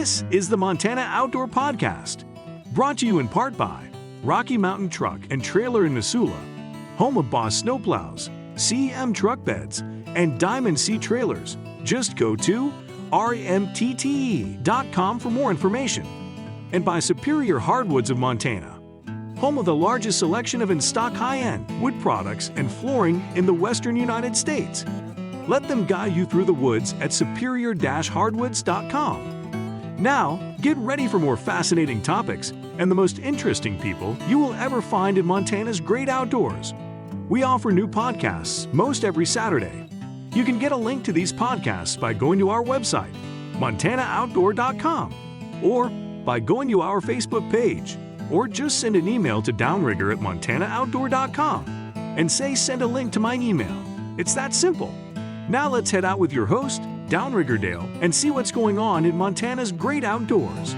This is the Montana Outdoor Podcast, brought to you in part by Rocky Mountain Truck and Trailer in Missoula, home of Boss Snowplows, CM Truck Beds, and Diamond Sea Trailers. Just go to rmtte.com for more information. And by Superior Hardwoods of Montana, home of the largest selection of in-stock high-end wood products and flooring in the western United States. Let them guide you through the woods at superior-hardwoods.com. Now, get ready for more fascinating topics and the most interesting people you will ever find in Montana's great outdoors. We offer new podcasts most every Saturday. You can get a link to these podcasts by going to our website, montanooutdoor.com, or by going to our Facebook page, or just send an email to Downrigger at montanooutdoor.com and say send a link to my email. It's that simple. Now let's head out with your host, Downrigger Dale, and see what's going on in Montana's great outdoors.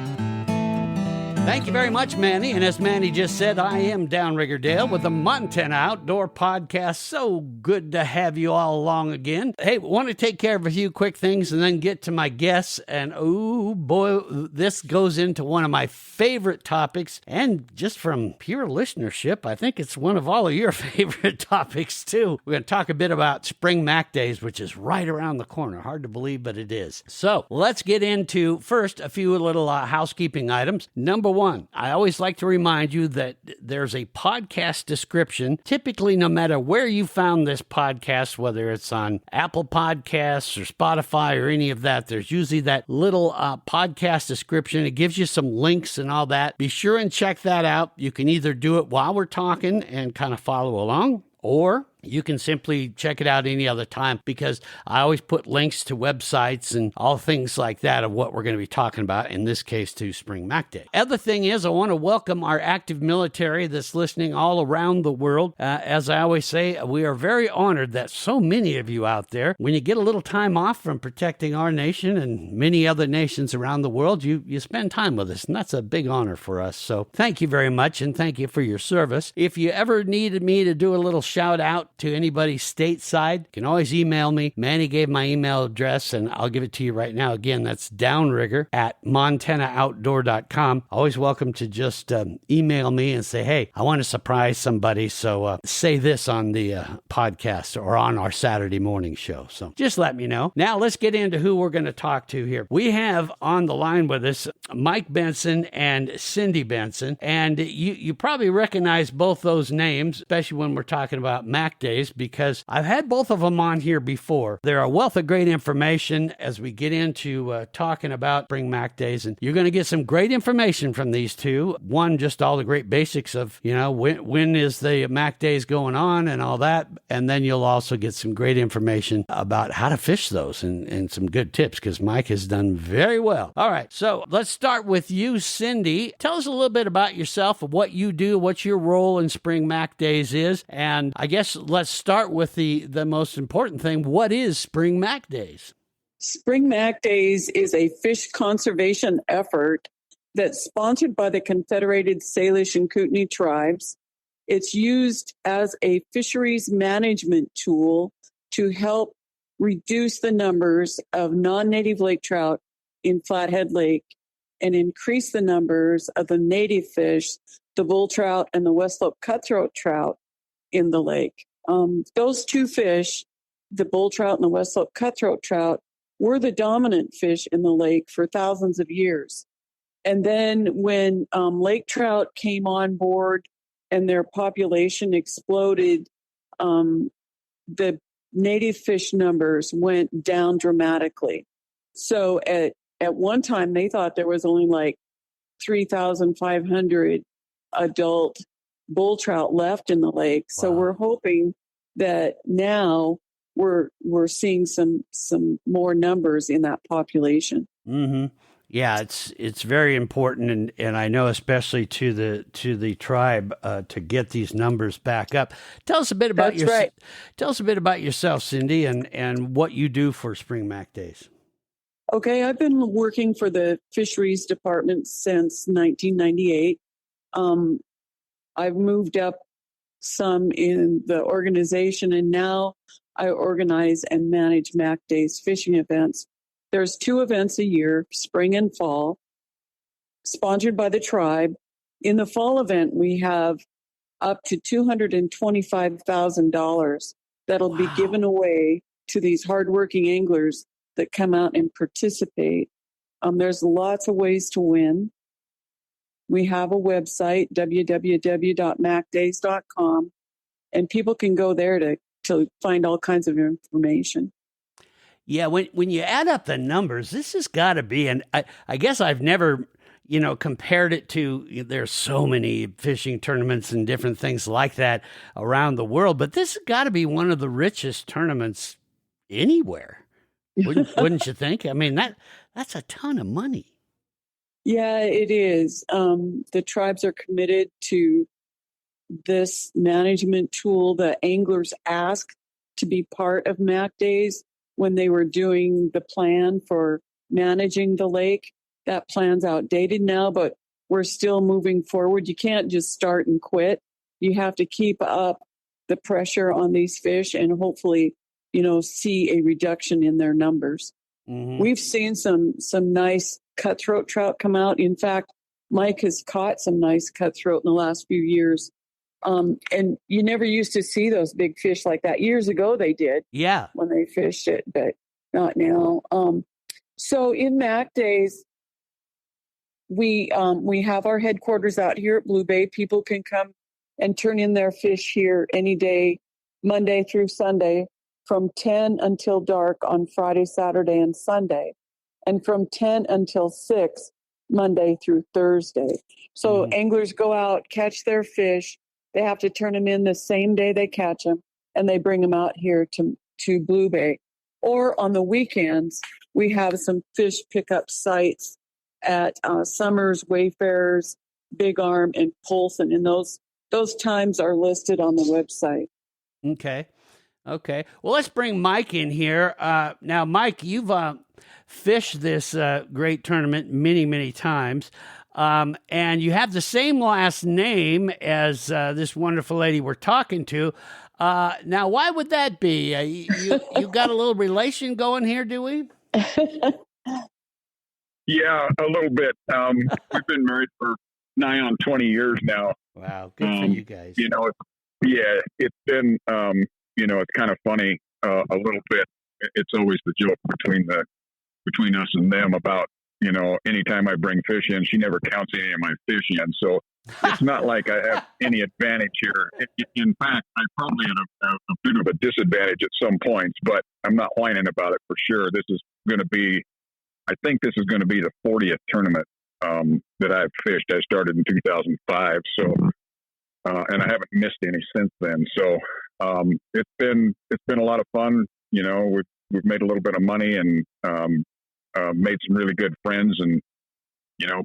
Thank you very much, Manny. And as Manny just said, I am Downrigger Dale with the Montana Outdoor Podcast. So good to have you all along again. Hey, want to take care of a few quick things and then get to my guests. And oh boy, this goes into one of my favorite topics. And just from pure listenership, I think it's one of all of your favorite topics too. We're going to talk a bit about Spring Mack Days, which is right around the corner. Hard to believe, but it is. So let's get into first a few little housekeeping items. Number one, I always like to remind you that there's a podcast description. Typically, no matter where you found this podcast, whether it's on Apple Podcasts or Spotify or any of that, there's usually that little podcast description. It gives you some links and all that. Be sure and check that out. You can either do it while we're talking and kind of follow along, or you can simply check it out any other time, because I always put links to websites and all things like that of what we're going to be talking about, in this case to Spring Mack Day. Other thing is, I want to welcome our active military that's listening all around the world. As I always say, we are very honored that so many of you out there, when you get a little time off from protecting our nation and many other nations around the world, you spend time with us, and that's a big honor for us. So thank you very much, and thank you for your service. If you ever needed me to do a little shout out to anybody stateside, you can always email me. Manny gave my email address, and I'll give it to you right now. Again, that's downrigger at montanooutdoor.com. Always welcome to just email me and say, hey, I want to surprise somebody, so say this on the podcast or on our Saturday morning show. So just let me know. Now let's get into who we're going to talk to here. We have on the line with us Mike Benson and Cindy Benson, and you probably recognize both those names, especially when we're talking about Mack Days, because I've had both of them on here before. They're a wealth of great information as we get into talking about Spring Mack Days, and you're going to get some great information from these two. One, just all the great basics of, when is the Mack Days going on and all that, and then you'll also get some great information about how to fish those and some good tips, because Mike has done very well. All right, so let's start with you, Cindy. Tell us a little bit about yourself, what you do, what your role in Spring Mack Days is, and I guess let's start with the most important thing. What is Spring Mack Days? Spring Mack Days is a fish conservation effort that's sponsored by the Confederated Salish and Kootenai tribes. It's used as a fisheries management tool to help reduce the numbers of non-native lake trout in Flathead Lake and increase the numbers of the native fish, the bull trout and the West Slope cutthroat trout in the lake. Those two fish, the bull trout and the West Slope cutthroat trout, were the dominant fish in the lake for thousands of years. And then when lake trout came on board and their population exploded, the native fish numbers went down dramatically. So at one time, they thought there was only like 3,500 adult bull trout left in the lake. So we're hoping that now we're seeing some more numbers in that population. Mm-hmm. Yeah, it's very important, and I know especially to the tribe to get these numbers back up. Tell us a bit about Tell us a bit about yourself, Cindy, and what you do for Spring Mack Days. Okay, I've been working for the fisheries department since 1998. I've moved up some in the organization, and now I organize and manage Mack Days fishing events There's 2 events a year, spring and fall, sponsored by the tribe. In the fall event, we have up to $225,000 that'll be given away to these hardworking anglers that come out and participate. There's lots of ways to win. We have a website, www.mackdays.com, and people can go there to find all kinds of information. Yeah, when you add up the numbers, this has got to be, and I guess I've never, compared it to, there's so many fishing tournaments and different things like that around the world, but this has got to be one of the richest tournaments anywhere. Wouldn't you think? I mean, that's a ton of money. Yeah, it is. The tribes are committed to this management tool. The anglers asked to be part of Mack Days when they were doing the plan for managing the lake. That plan's outdated now, but we're still moving forward. You can't just start and quit. You have to keep up the pressure on these fish and hopefully, see a reduction in their numbers. Mm-hmm. We've seen some nice cutthroat trout come out. In fact, Mike has caught some nice cutthroat in the last few years. And you never used to see those big fish like that. Years ago they did. Yeah. When they fished it, but not now. So in Mack Days, we have our headquarters out here at Blue Bay. People can come and turn in their fish here any day, Monday through Sunday, from 10 until dark on Friday, Saturday, and Sunday, and from 10 until 6, Monday through Thursday. So anglers go out, catch their fish. They have to turn them in the same day they catch them, and they bring them out here to Blue Bay. Or on the weekends, we have some fish pickup sites at Summers, Wayfarers, Big Arm, and Polson, and those times are listed on the website. Okay. Well, let's bring Mike in here. Now, Mike, you've fished this great tournament many, many times, and you have the same last name as this wonderful lady we're talking to. Now, why would that be? You got a little relation going here, do we? Yeah, a little bit. We've been married for nigh on 20 years now. Wow, good for you guys. It's been, it's kind of funny a little bit. It's always the joke between us and them about, anytime I bring fish in, she never counts any of my fish in. So it's not like I have any advantage here. In fact, I probably had a bit of a disadvantage at some points, but I'm not whining about it for sure. I think this is going to be the 40th tournament that I've fished. I started in 2005, so and I haven't missed any since then. So it's been a lot of fun. We've made a little bit of money and made some really good friends, and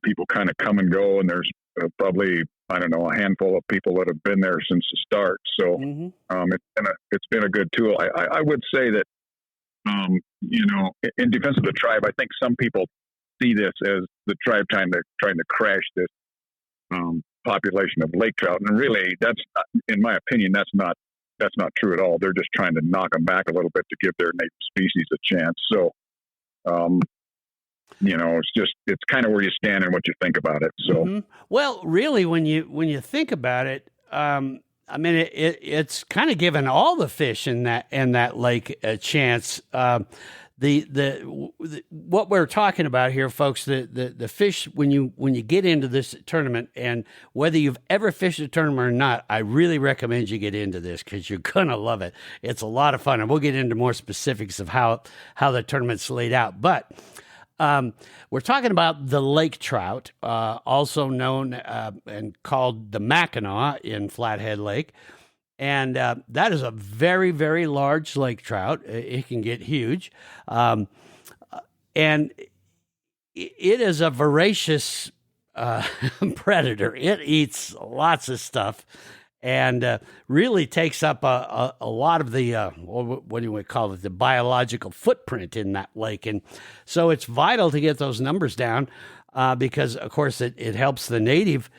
people kind of come and go. And there's probably a handful of people that have been there since the start. So it's been a good tool. I would say that. In defense of the tribe, I think some people see this as the tribe trying to crash this population of lake trout, and really, in my opinion, that's not true at all. They're just trying to knock them back a little bit to give their native species a chance. So, it's kind of where you stand and what you think about it. So, well, really, when you think about it. I mean, it's kind of given all the fish in that lake a chance. What we're talking about here, folks, the fish when you get into this tournament, and whether you've ever fished a tournament or not, I really recommend you get into this because you're gonna love it. It's a lot of fun, and we'll get into more specifics of how the tournament's laid out, but. We're talking about the lake trout, also known and called the Mackinaw in Flathead Lake. And that is a very, very large lake trout. It can get huge. And it is a voracious predator. It eats lots of stuff. And really takes up a lot of the, what do we call it, the biological footprint in that lake. And so it's vital to get those numbers down because, of course, it helps the native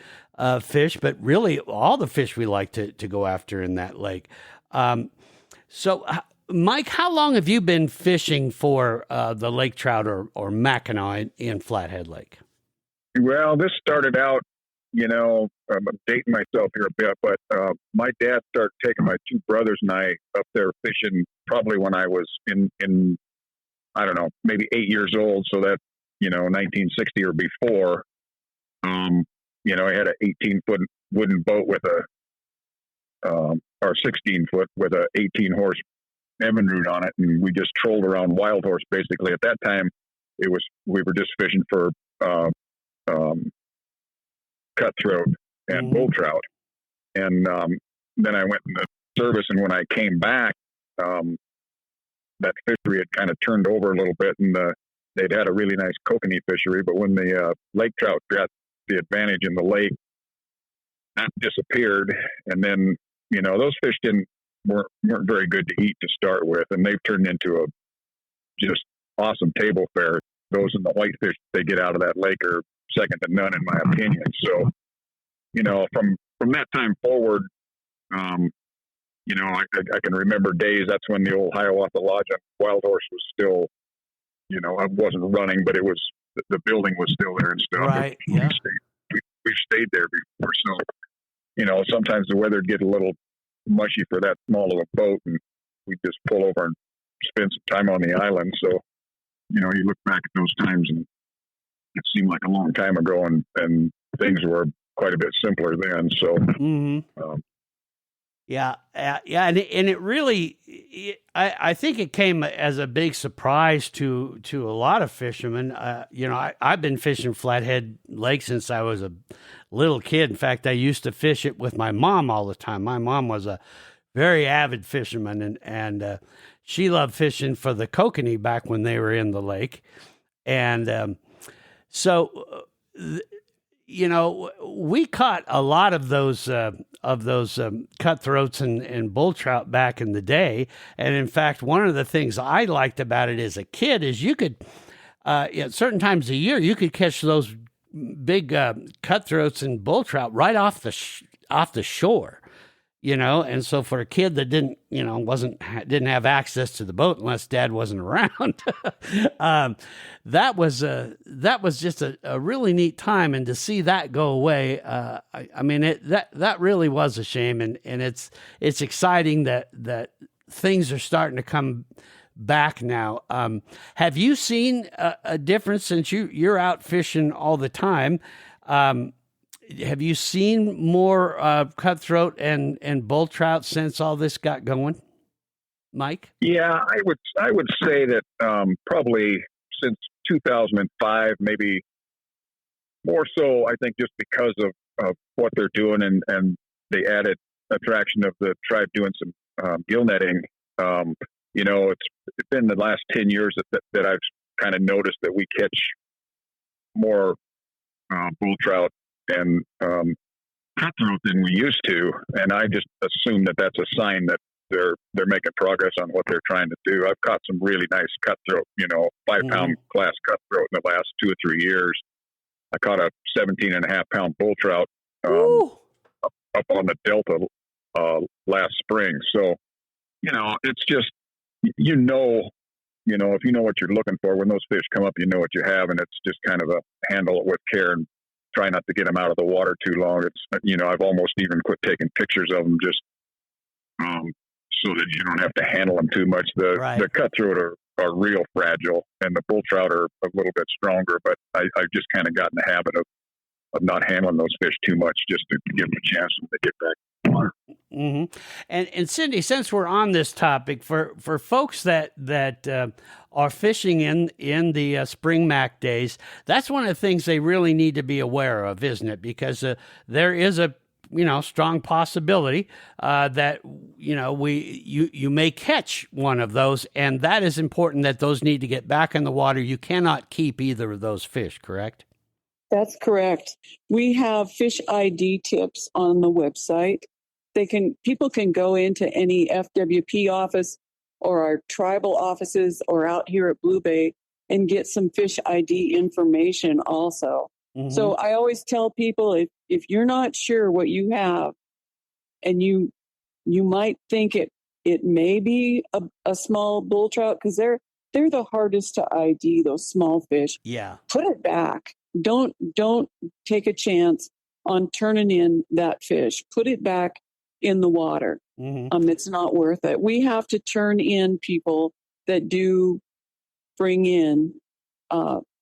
fish, but really all the fish we like to go after in that lake. So Mike, how long have you been fishing for the lake trout or Mackinaw in Flathead Lake? Well, this started out, I'm dating myself here a bit, but my dad started taking my two brothers and I up there fishing probably when I was in I don't know, maybe 8 years old. So that, 1960 or before. I had an 18-foot wooden boat with or 16-foot with a 18-horse Evinrude on it, and we just trolled around Wild Horse. Basically, at that time, we were just fishing for cutthroat and bull trout. And then I went in the service, and when I came back, that fishery had kind of turned over a little bit, and they'd had a really nice kokanee fishery. But when the lake trout got the advantage in the lake, that disappeared. And then, those fish weren't very good to eat to start with, and they've turned into a just awesome table fare. Those and the whitefish they get out of that lake are second to none, in my opinion. So, from that time forward, I can remember days. That's when the old Hiawatha Lodge on Wild Horse was still, I wasn't running, but it was the building was still there and stuff. Right. Yeah. We've stayed there before, so sometimes the weather would get a little mushy for that small of a boat, and we just pull over and spend some time on the island. So, you look back at those times, and it seemed like a long time ago, and things were quite a bit simpler then. So, Yeah, and it really, I think it came as a big surprise to a lot of fishermen. I've been fishing Flathead Lake since I was a little kid. In fact, I used to fish it with my mom all the time. My mom was a very avid fisherman, and she loved fishing for the kokanee back when they were in the lake. And we caught a lot of those cutthroats and bull trout back in the day. And in fact, one of the things I liked about it as a kid is you could, at certain times of year, you could catch those big cutthroats and bull trout right off the shore. And so for a kid that didn't have access to the boat unless dad wasn't around, that was just a really neat time. And to see that go away, that really was a shame. And it's exciting that things are starting to come back now. Have you seen a difference since you're out fishing all the time? Have you seen more cutthroat and bull trout since all this got going, Mike? Yeah, I would say that probably since 2005, maybe more so. I think just because of what they're doing and the added attraction of the tribe doing some gill netting. It's been the last 10 years that I've kind of noticed that we catch more bull trout and cutthroat than we used to, and I just assume that that's a sign that they're making progress on what they're trying to do. I've caught some really nice cutthroat, 5-pound class cutthroat in the last 2 or 3 years. I caught a 17.5-pound bull trout up on the Delta last spring. So, it's just if you know what you're looking for when those fish come up, you know what you have, and it's just kind of handle it with care and try not to get them out of the water too long. It's, I've almost even quit taking pictures of them just so that you don't have to handle them too much. The cutthroat are real fragile, and the bull trout are a little bit stronger, but I've just kind of gotten the habit of not handling those fish too much just to give them a chance when they get back in the water. Mm-hmm. And Cindy, since we're on this topic, for folks that are fishing in the Spring Mack Days, that's one of the things they really need to be aware of, isn't it? Because there is a strong possibility that you may catch one of those, and that is important that those need to get back in the water. You cannot keep either of those fish, correct? That's correct. We have fish ID tips on the website. People can go into any FWP office or our tribal offices or out here at Blue Bay and get some fish ID information also. Mm-hmm. So I always tell people if you're not sure what you have and you might think it It may be a small bull trout because they're the hardest to ID, those small fish. Yeah. Put it back. Don't take a chance on turning in that fish. Put it back in the water. Mm-hmm. It's not worth it. We have to turn in people that do bring in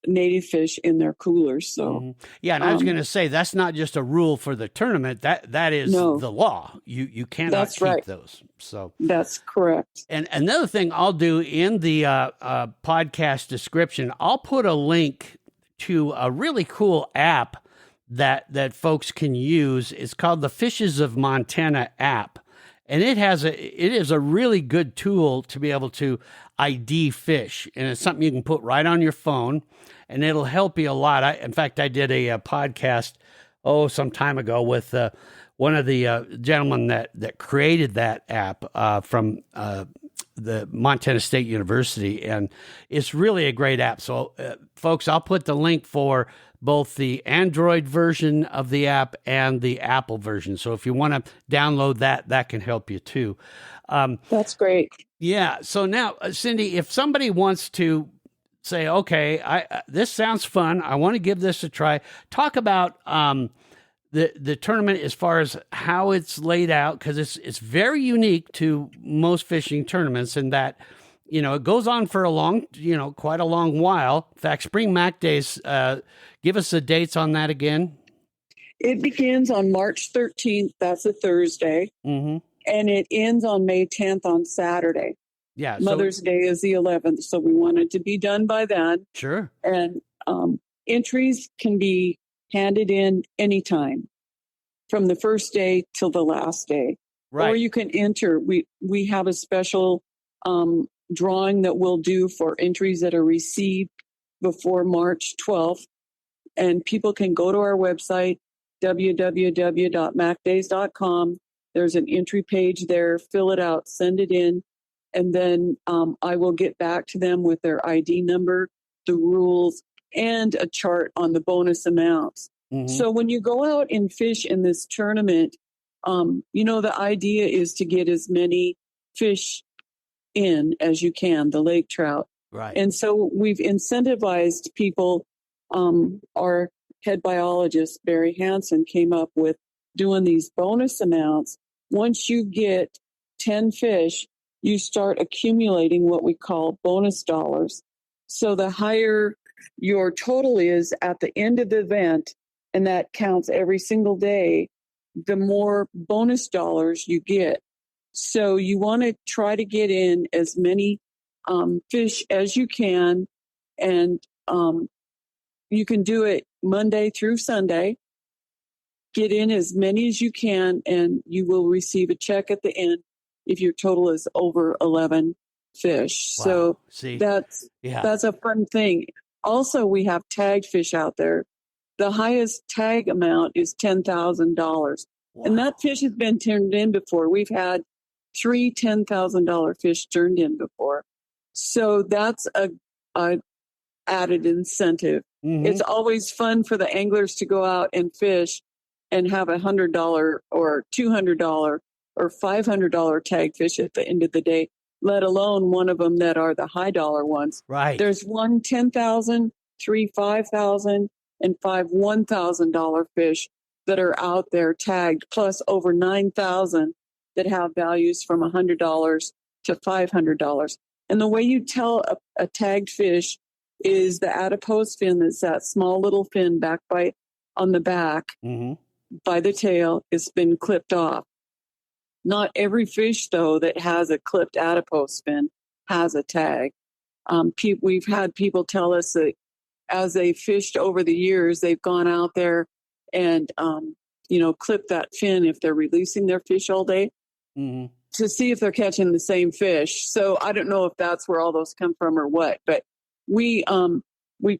native fish in their coolers. So yeah, and I was going to say that's not just a rule for the tournament. That is the law. You cannot keep those. So that's correct. And another thing I'll do in the podcast description, I'll put a link to a really cool app that folks can use. It's called the Fishes of Montana app. And it is a really good tool to be able to ID fish. And it's something you can put right on your phone, and it'll help you a lot. In fact, I did a podcast, some time ago with one of the gentlemen that created that app from the Montana State University. And it's really a great app. So, folks, I'll put the link for both the Android version of the app and the Apple version. So if you want to download that can help you too. That's great. Yeah. So now, Cindy, if somebody wants to say, okay, this sounds fun, I want to give this a try, talk about the tournament as far as how it's laid out, because it's very unique to most fishing tournaments in that, it goes on for quite a long while. In fact, Spring Mack Days, give us the dates on that again. It begins on March 13th. That's a Thursday. Mm-hmm. And it ends on May 10th on Saturday. Yeah. Mother's Day is the 11th. So we want it to be done by then. Sure. And entries can be handed in anytime from the first day till the last day. Right. Or you can enter. We have a special drawing that we'll do for entries that are received before March 12th. And people can go to our website, www.mackdays.com. There's an entry page there. Fill it out, send it in. And then I will get back to them with their ID number, the rules, and a chart on the bonus amounts. Mm-hmm. So when you go out and fish in this tournament, the idea is to get as many fish in as you can, the lake trout. Right. And so we've incentivized people. Our head biologist, Barry Hansen, came up with doing these bonus amounts. Once you get 10 fish, you start accumulating what we call bonus dollars. So the higher your total is at the end of the event, and that counts every single day, the more bonus dollars you get. So you want to try to get in as many fish as you can, and you can do it Monday through Sunday. Get in as many as you can, and you will receive a check at the end if your total is over 11 fish. Wow. So that's a fun thing. Also, we have tagged fish out there. The highest tag amount is $10,000. Wow. And that fish has been turned in before. We've had 3 $10,000 fish turned in before. So that's a added incentive. Mm-hmm. It's always fun for the anglers to go out and fish and have $100 or $200 or $500 tag fish at the end of the day, let alone one of them that are the high dollar ones. Right. There's one $10,000, 3 $5,000, and 5 $1,000 fish that are out there tagged, plus over 9,000 that have values from $100 to $500. And the way you tell a tagged fish is the adipose fin. That's that small little fin back on the back by the tail. It's been clipped off. Not every fish, though, that has a clipped adipose fin has a tag. We've had people tell us that as they fished over the years, they've gone out there and, clipped that fin if they're releasing their fish all day to see if they're catching the same fish. So I don't know if that's where all those come from or what, but we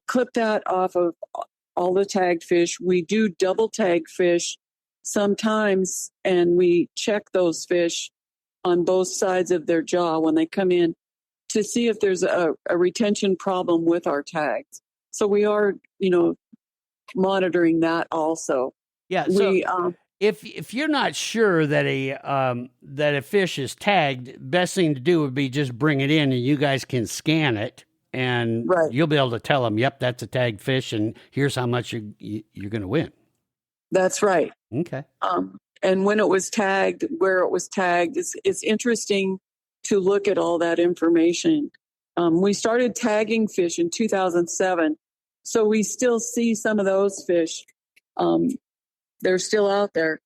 clip that off of all the tagged fish. We do double tag fish sometimes, and we check those fish on both sides of their jaw when they come in to see if there's a retention problem with our tags. So we are, monitoring that also. Yeah. So if you're not sure that a fish is tagged, best thing to do would be just bring it in, and you guys can scan it, and Right. you'll be able to tell them, yep, that's a tagged fish, and here's how much you're going to win. That's right. Okay. And when it was tagged, where it was tagged, it's interesting to look at all that information. We started tagging fish in 2007, so we still see some of those fish. They're still out there.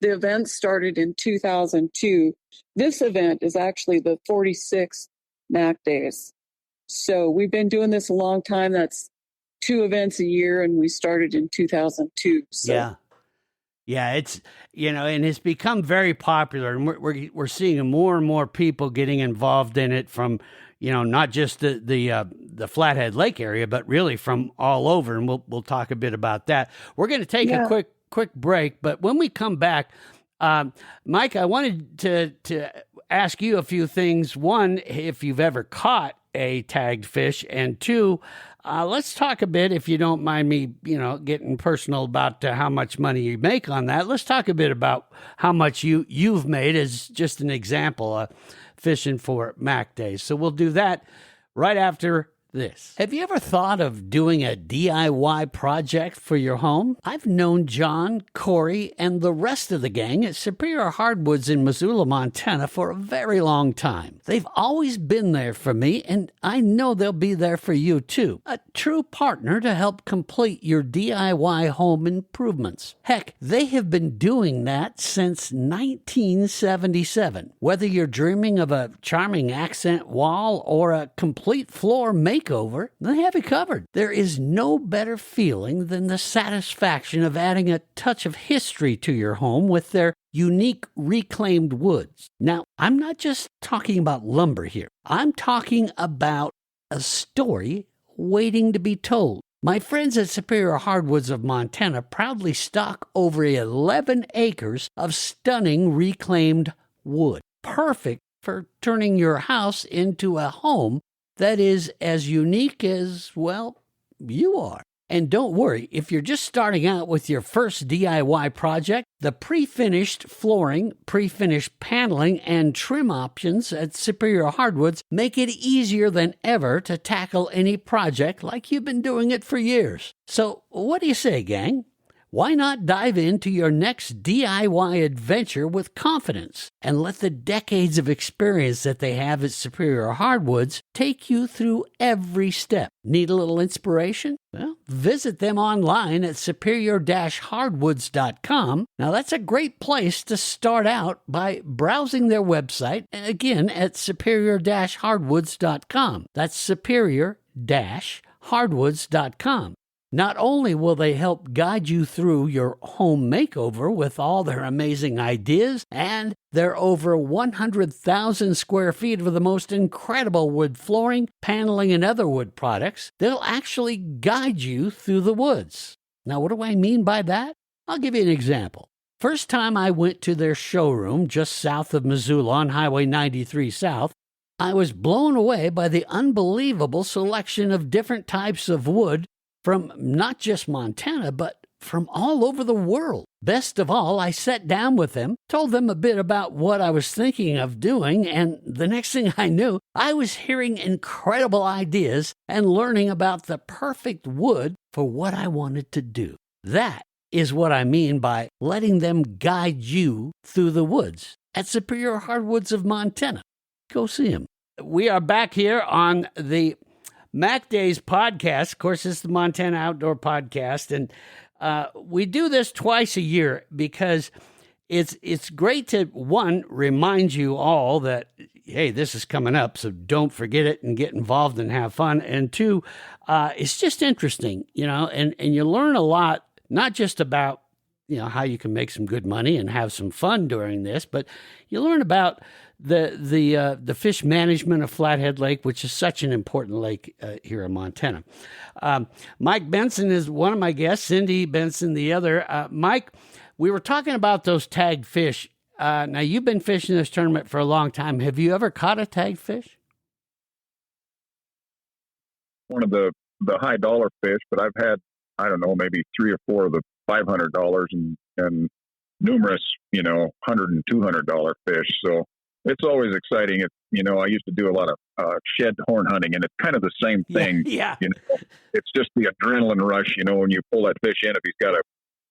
The event started in 2002. This event is actually the 46th Mack Days. So we've been doing this a long time. That's 2 events a year, and we started in 2002. So. Yeah. Yeah, it's, and it's become very popular, and we're seeing more and more people getting involved in it from, not just the Flathead Lake area, but really from all over, and we'll talk a bit about that. We're going to take a quick break, but when we come back, Mike, I wanted to ask you a few things. One, if you've ever caught a tagged fish, and two, let's talk a bit, if you don't mind me, getting personal about how much money you make on that. Let's talk a bit about how much you've made as just an example, fishing for Mack Days. So we'll do that right after this. Have you ever thought of doing a DIY project for your home? I've known John, Corey, and the rest of the gang at Superior Hardwoods in Missoula, Montana for a very long time. They've always been there for me, and I know they'll be there for you too. A true partner to help complete your DIY home improvements. Heck, they have been doing that since 1977. Whether you're dreaming of a charming accent wall or a complete floor makeover, they have it covered. There is no better feeling than the satisfaction of adding a touch of history to your home with their unique reclaimed woods. Now, I'm not just talking about lumber here. I'm talking about a story waiting to be told. My friends at Superior Hardwoods of Montana proudly stock over 11 acres of stunning reclaimed wood, perfect for turning your house into a home that is as unique as, well, you are. And don't worry, if you're just starting out with your first DIY project, the pre-finished flooring, pre-finished paneling, and trim options at Superior Hardwoods make it easier than ever to tackle any project like you've been doing it for years. So what do you say, gang? Why not dive into your next DIY adventure with confidence and let the decades of experience that they have at Superior Hardwoods take you through every step? Need a little inspiration? Well, visit them online at superior-hardwoods.com. Now, that's a great place to start out by browsing their website, again, at superior-hardwoods.com. That's superior-hardwoods.com. Not only will they help guide you through your home makeover with all their amazing ideas and their over 100,000 square feet of the most incredible wood flooring, paneling, and other wood products, they'll actually guide you through the woods. Now, what do I mean by that? I'll give you an example. First time I went to their showroom just south of Missoula on Highway 93 South, I was blown away by the unbelievable selection of different types of wood from not just Montana, but from all over the world. Best of all, I sat down with them, told them a bit about what I was thinking of doing, and the next thing I knew, I was hearing incredible ideas and learning about the perfect wood for what I wanted to do. That is what I mean by letting them guide you through the woods at Superior Hardwoods of Montana. Go see them. We are back here on the Mack Days podcast. Of course, it's the Montana Outdoor Podcast, and we do this twice a year because it's great to, one, remind you all that, hey, this is coming up, so don't forget it and get involved and have fun. And two, it's just interesting, and you learn a lot, not just about, how you can make some good money and have some fun during this, but you learn about the fish management of Flathead Lake, which is such an important lake here in Montana. Mike Benson is one of my guests, Cindy Benson the other. Mike, we were talking about those tagged fish. Now, you've been fishing this tournament for a long time. Have you ever caught a tagged fish? One of the high dollar fish, but I've had, I don't know, maybe 3 or 4 of the $500, and numerous, $100 and $200 fish. So it's always exciting. I used to do a lot of shed horn hunting, and it's kind of the same thing. Yeah. It's just the adrenaline rush, when you pull that fish in. If he's got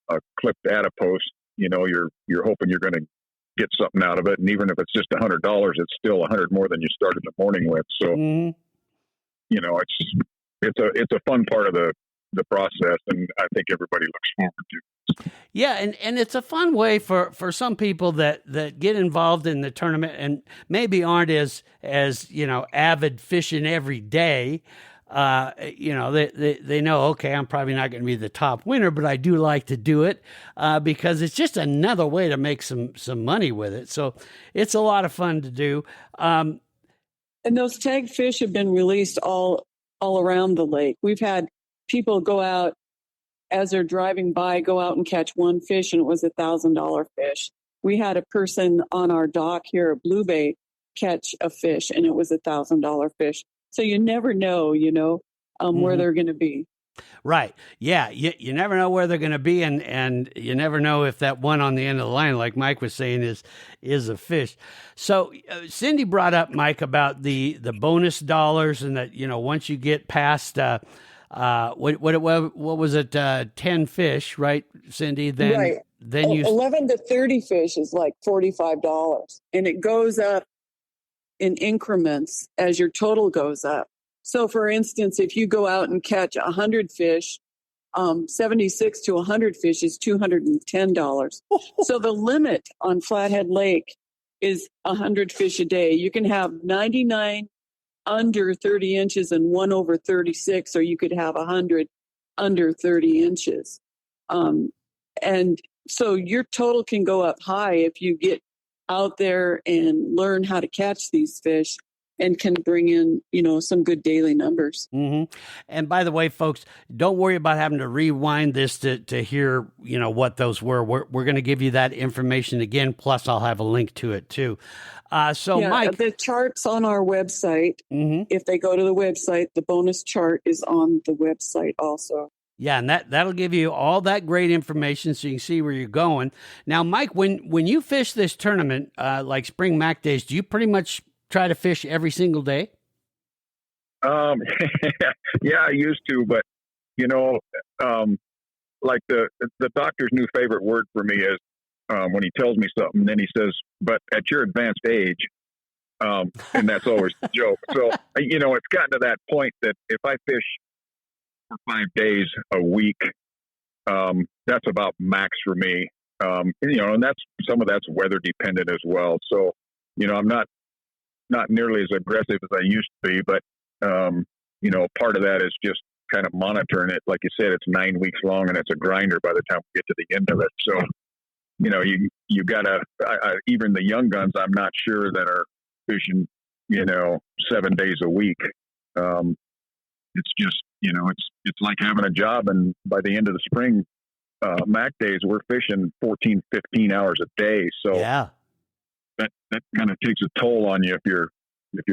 a clipped adipose, you're hoping you're going to get something out of it. And even if it's just $100, it's still $100 more than you started the morning with. So, it's a fun part of the process, and I think everybody looks forward to. Yeah, and it's a fun way for some people that get involved in the tournament and maybe aren't as avid fishing every day. They know, okay, I'm probably not going to be the top winner, but I do like to do it because it's just another way to make some money with it. So it's a lot of fun to do. And those tagged fish have been released all around the lake. We've had people go out as they're driving by, go out and catch one fish, and it was $1,000 fish. We had a person on our dock here at Blue Bay catch a fish, and it was $1,000 fish. So you never know, where they're going to be. Right. Yeah. You never know where they're going to be. And you never know if that one on the end of the line, like Mike was saying, is a fish. So Cindy brought up, Mike, about the bonus dollars, and that, once you get past, what was it? 10 fish, right, Cindy? Then, right. Then 11 to 30 fish is like $45, and it goes up in increments as your total goes up. So for instance, if you go out and catch 100 fish, 76 to 100 fish is $210. So the limit on Flathead Lake is 100 fish a day. You can have 99 under 30 inches and 1 over 36, or you could have 100 under 30 inches. And so your total can go up high if you get out there and learn how to catch these fish, and can bring in, some good daily numbers. Mm-hmm. And by the way, folks, don't worry about having to rewind this to hear, what those were. We're going to give you that information again. Plus, I'll have a link to it too. Mike, the chart's on our website. Mm-hmm. If they go to the website, the bonus chart is on the website also. Yeah, and that'll give you all that great information so you can see where you're going. Now, Mike, when you fish this tournament, like Spring Mack Days, do you pretty much try to fish every single day? Yeah, I used to, but like the doctor's new favorite word for me is when he tells me something, then he says, "But at your advanced age," and that's always the joke. So it's gotten to that point that if I fish for 5 days a week, that's about max for me. And some of that's weather dependent as well. So I'm not nearly as aggressive as I used to be, but part of that is just kind of monitoring it. Like you said, it's 9 weeks long, and it's a grinder by the time we get to the end of it. So you gotta even the young guns, I'm not sure, that are fishing 7 days a week. It's just it's like having a job, and by the end of the spring Mack Days, we're fishing 14, 15 hours a day. So yeah, that kind of takes a toll on you if you're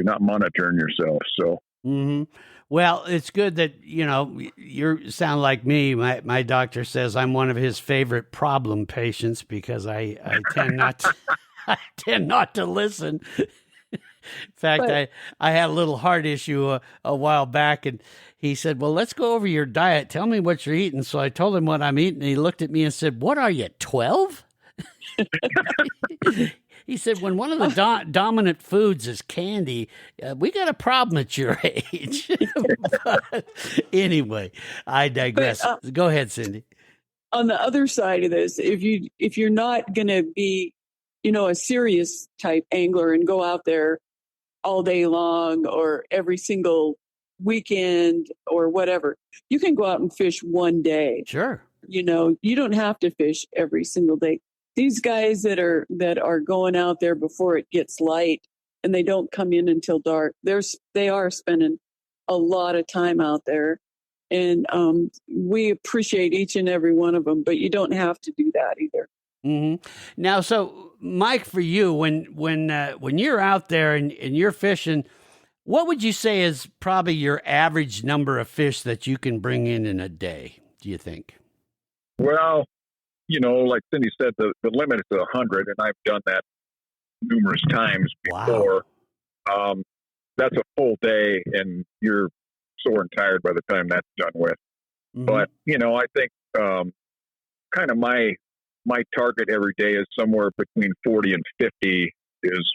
not monitoring yourself. So mm-hmm. Well, it's good that you sound like me. My doctor says I'm one of his favorite problem patients because I tend not to, I tend not to listen. In fact, I had a little heart issue a while back, and he said, "Well, let's go over your diet. Tell me what you're eating." So I told him what I'm eating, and he looked at me and said, "What are you, 12?" He said, "When one of the dominant foods is candy, we got a problem at your age." But anyway, I digress. Go ahead, Cindy. On the other side of this, if you're not going to be, a serious type angler and go out there all day long or every single weekend or whatever, you can go out and fish one day. Sure. You don't have to fish every single day. These guys that are going out there before it gets light and they don't come in until dark, they are spending a lot of time out there, and we appreciate each and every one of them. But you don't have to do that either. Mm-hmm. Now, so Mike, for you, when you're out there and you're fishing, what would you say is probably your average number of fish that you can bring in a day? Do you think? Well, like Cindy said, the limit is 100, and I've done that numerous times before. Wow. That's a full day, and you're sore and tired by the time that's done with. Mm-hmm. But, I think kind of my target every day is somewhere between 40 and 50 is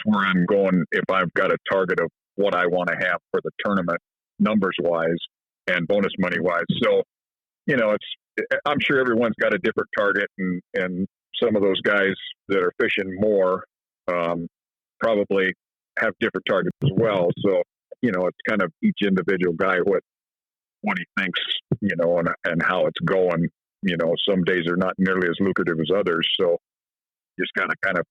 where I'm going if I've got a target of what I want to have for the tournament, numbers-wise and bonus money-wise. So, I'm sure everyone's got a different target, and some of those guys that are fishing more probably have different targets as well. So, it's kind of each individual guy what he thinks, and how it's going. Some days are not nearly as lucrative as others. So just got to kind of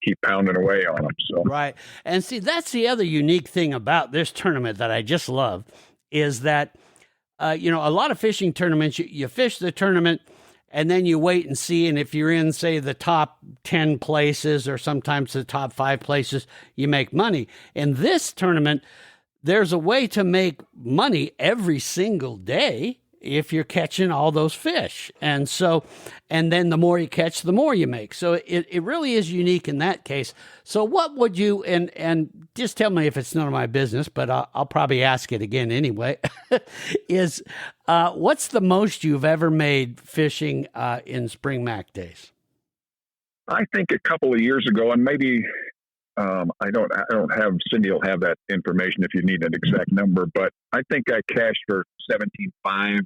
keep pounding away on them. So right. And see, that's the other unique thing about this tournament that I just love is that, a lot of fishing tournaments, you fish the tournament and then you wait and see. And if you're in, say, the top 10 places or sometimes the top 5 places, you make money. In this tournament, there's a way to make money every single day if you're catching all those fish. And then the more you catch, the more you make. So it really is unique in that case. So what would you, and just tell me if it's none of my business, but I'll probably ask it again anyway, is what's the most you've ever made fishing in Spring Mack Days? I think a couple of years ago, and maybe I don't have, Cindy will have that information if you need an exact number, but I think I cashed for 17.5,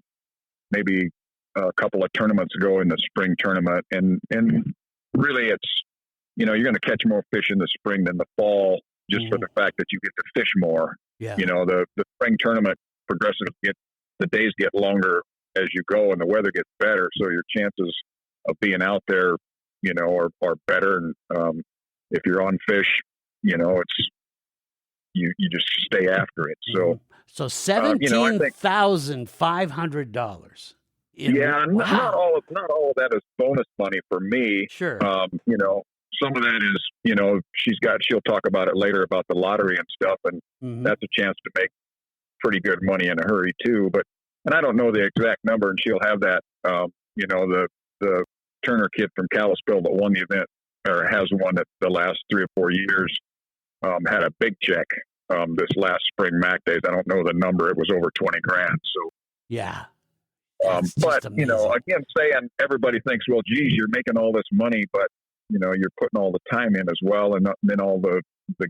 maybe a couple of tournaments ago in the spring tournament. And really it's, you're going to catch more fish in the spring than the fall, just for the fact that you get to fish more. Yeah. The spring tournament progressively the days get longer as you go and the weather gets better. So your chances of being out there, are better. And, if you're on fish, it's, you just stay after it. So, $17,500. Yeah, wow. not all of that is bonus money for me. Sure. Some of that is, she'll talk about it later about the lottery and stuff, and that's a chance to make pretty good money in a hurry too. And I don't know the exact number, and she'll have that. The Turner kid from Kalispell that won the event, or has won it the last 3 or 4 years, had a big check this last Spring Mack Days. I don't know the number. It was over 20 grand. So yeah. But again, saying everybody thinks, well, geez, you're making all this money, but you're putting all the time in as well, and then all the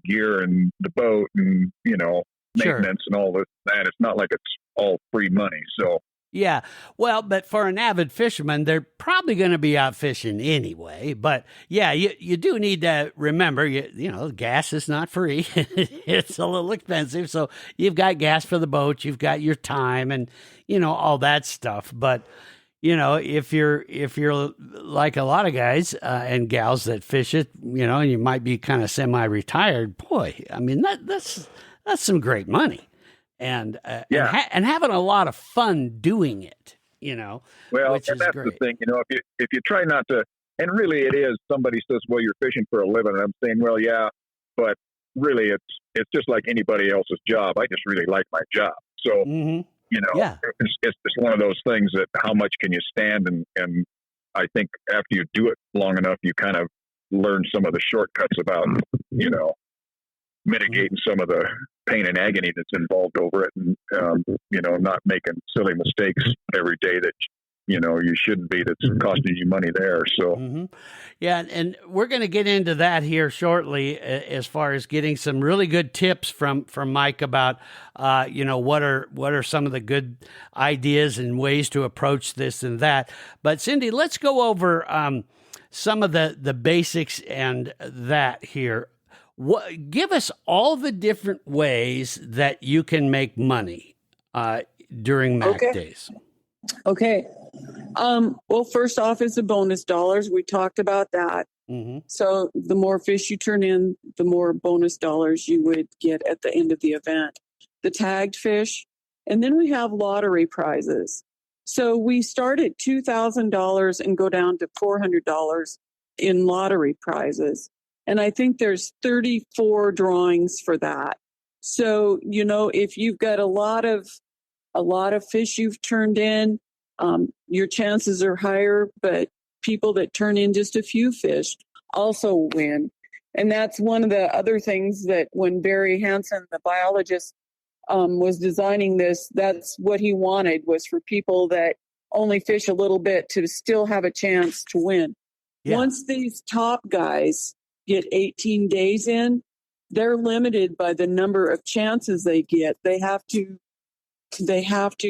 gear and the boat and maintenance and all that. It's not like it's all free money. So. Yeah, well, but for an avid fisherman, they're probably going to be out fishing anyway. But yeah, you do need to remember, gas is not free. It's a little expensive. So you've got gas for the boat, you've got your time and, all that stuff. But, if you're like a lot of guys and gals that fish it, and you might be kind of semi-retired, boy, I mean, that's some great money. And having a lot of fun doing it, Well, which and is that's great. the thing, if you try not to, and really it is, somebody says, well, you're fishing for a living, and I'm saying, well, yeah, but really it's just like anybody else's job. I just really like my job. So, it's one of those things that how much can you stand? And I think after you do it long enough, you kind of learn some of the shortcuts about, mitigating some of the pain and agony that's involved over it, and not making silly mistakes every day that you shouldn't be, that's costing you money there. So yeah, and we're going to get into that here shortly as far as getting some really good tips from Mike about what are some of the good ideas and ways to approach this and that. But Cindy, let's go over some of the basics and that here. Give us all the different ways that you can make money during Mack Days. Okay. Well, first off is the bonus dollars. We talked about that. So the more fish you turn in, the more bonus dollars you would get at the end of the event. The tagged fish. And then we have lottery prizes. So we start at $2,000 and go down to $400 in lottery prizes. And I think there's 34 drawings for that. So, if you've got a lot of fish you've turned in, your chances are higher, but people that turn in just a few fish also win. And that's one of the other things that when Barry Hansen, the biologist, was designing this, that's what he wanted, was for people that only fish a little bit to still have a chance to win. Yeah. Once these top guys get 18 days in, they're limited by the number of chances they get. They have to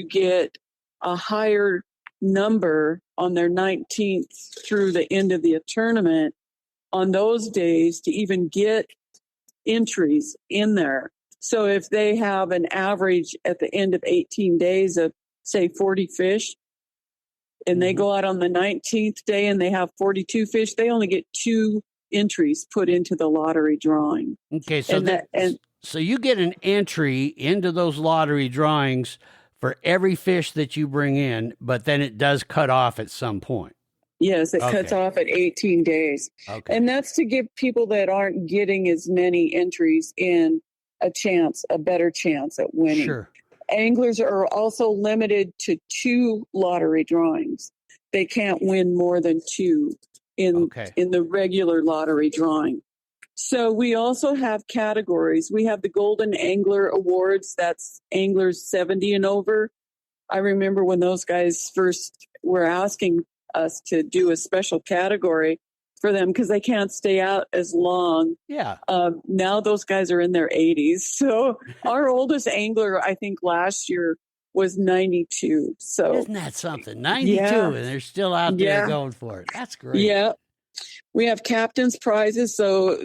get a higher number on their 19th through the end of the tournament on those days to even get entries in there. So if they have an average at the end of 18 days of, say, 40 fish, and they go out on the 19th day and they have 42 fish, they only get 2 entries put into the lottery drawing. Okay, so so you get an entry into those lottery drawings for every fish that you bring in, but then it does cut off at some point. Yes, it cuts off at 18 days. Okay. And that's to give people that aren't getting as many entries in a better chance at winning. Sure. Anglers are also limited to 2 lottery drawings. They can't win more than 2 in the regular lottery drawing. So we also have categories. We have the Golden Angler Awards. That's anglers 70 and over. I remember when those guys first were asking us to do a special category for them because they can't stay out as long. Yeah. Now those guys are in their 80s. So our oldest angler, I think last year was 92. So isn't that something? 92, and they're still out there going for it. That's great. Yeah. We have captain's prizes. So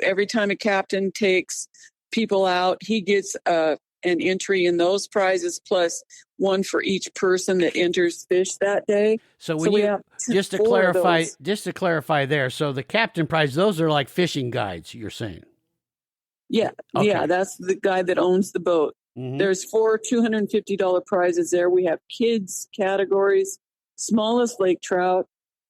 every time a captain takes people out, he gets an entry in those prizes plus one for each person that enters fish that day. So when just to clarify there, so the captain prize, those are like fishing guides, you're saying? Yeah. Okay. Yeah, that's the guy that owns the boat. Mm-hmm. There's 4 $250 prizes there. We have kids categories, smallest lake trout.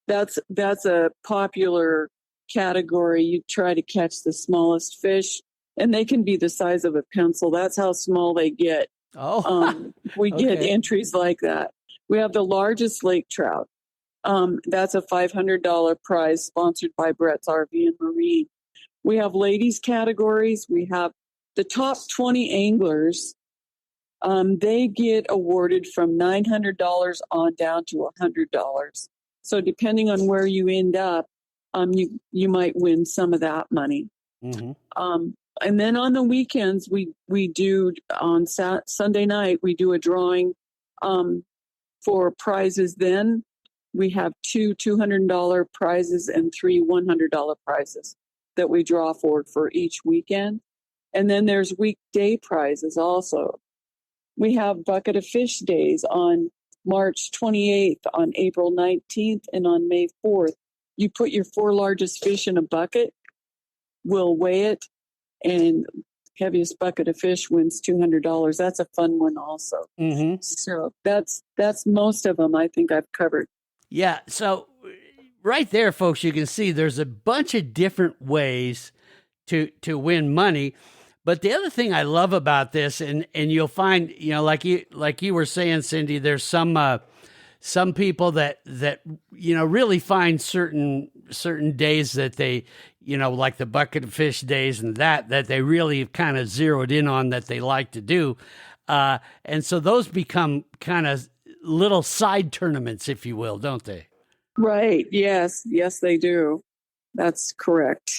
That's a popular category. You try to catch the smallest fish, and they can be the size of a pencil. That's how small they get. We get entries like that. We have the largest lake trout. That's a $500 prize sponsored by Brett's RV and Marine. We have ladies categories. We have the top 20 anglers. They get awarded from $900 on down to $100. So depending on where you end up, you might win some of that money. Mm-hmm. And then on the weekends, we do on Sunday night, we do a drawing for prizes. Then we have 2 $200 prizes and 3 $100 prizes that we draw for each weekend. And then there's weekday prizes also. We have Bucket of Fish Days on March 28th, on April 19th, and on May 4th. You put your 4 largest fish in a bucket, we'll weigh it, and heaviest bucket of fish wins $200. That's a fun one also. Mm-hmm. So that's most of them I think I've covered. Yeah, so right there, folks, you can see there's a bunch of different ways to win money. But the other thing I love about this, and you'll find, like you were saying, Cindy, there's some people that really find certain days that they, like the bucket of fish days and that they really kind of zeroed in on that they like to do, and so those become kind of little side tournaments, if you will, don't they? Right. Yes, they do. That's correct.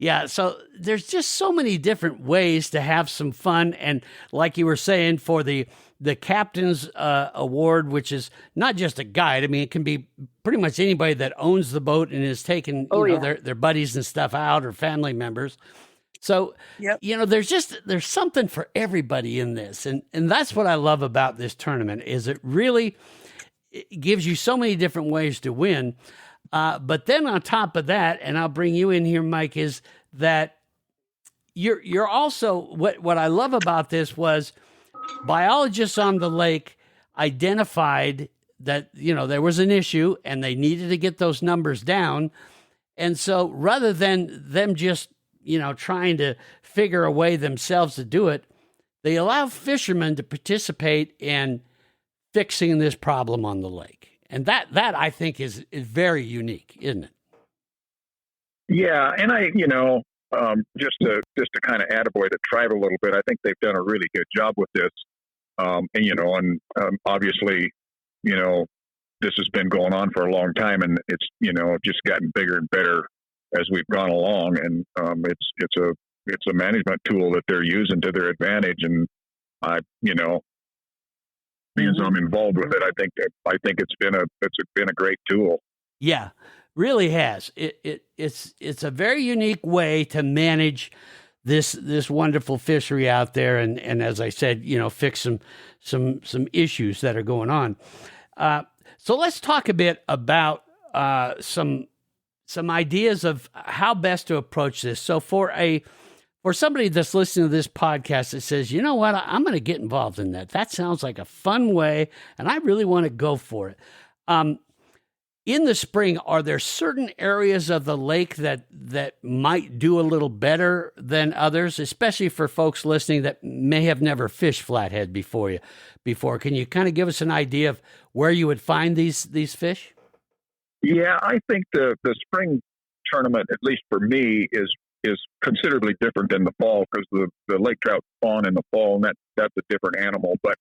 Yeah, so there's just so many different ways to have some fun. And like you were saying, for the Captain's Award, which is not just a guide. I mean, it can be pretty much anybody that owns the boat and is taking their buddies and stuff out, or family members. So, there's something for everybody in this. And that's what I love about this tournament, is it gives you so many different ways to win. But then on top of that, and I'll bring you in here, Mike, is that you're also, what I love about this was biologists on the lake identified that, there was an issue and they needed to get those numbers down. And so rather than them just, trying to figure a way themselves to do it, they allow fishermen to participate in fixing this problem on the lake. And that I think is very unique, isn't it? Yeah, and just to kind of attaboy the tribe a little bit, I think they've done a really good job with this. Obviously, this has been going on for a long time, and it's just gotten bigger and better as we've gone along. And it's a management tool that they're using to their advantage. And being as I'm involved with it, I think it's been a great tool. Yeah, really has. It's a very unique way to manage this wonderful fishery out there, and as I said, fix some issues that are going on. So let's talk a bit about some ideas of how best to approach this. So for somebody that's listening to this podcast that says, you know what, I'm going to get involved in that. That sounds like a fun way, and I really want to go for it. In the spring, are there certain areas of the lake that might do a little better than others, especially for folks listening that may have never fished Flathead before? Can you kind of give us an idea of where you would find these fish? Yeah, I think the spring tournament, at least for me, is considerably different than the fall, because the lake trout spawn in the fall, and that's a different animal. But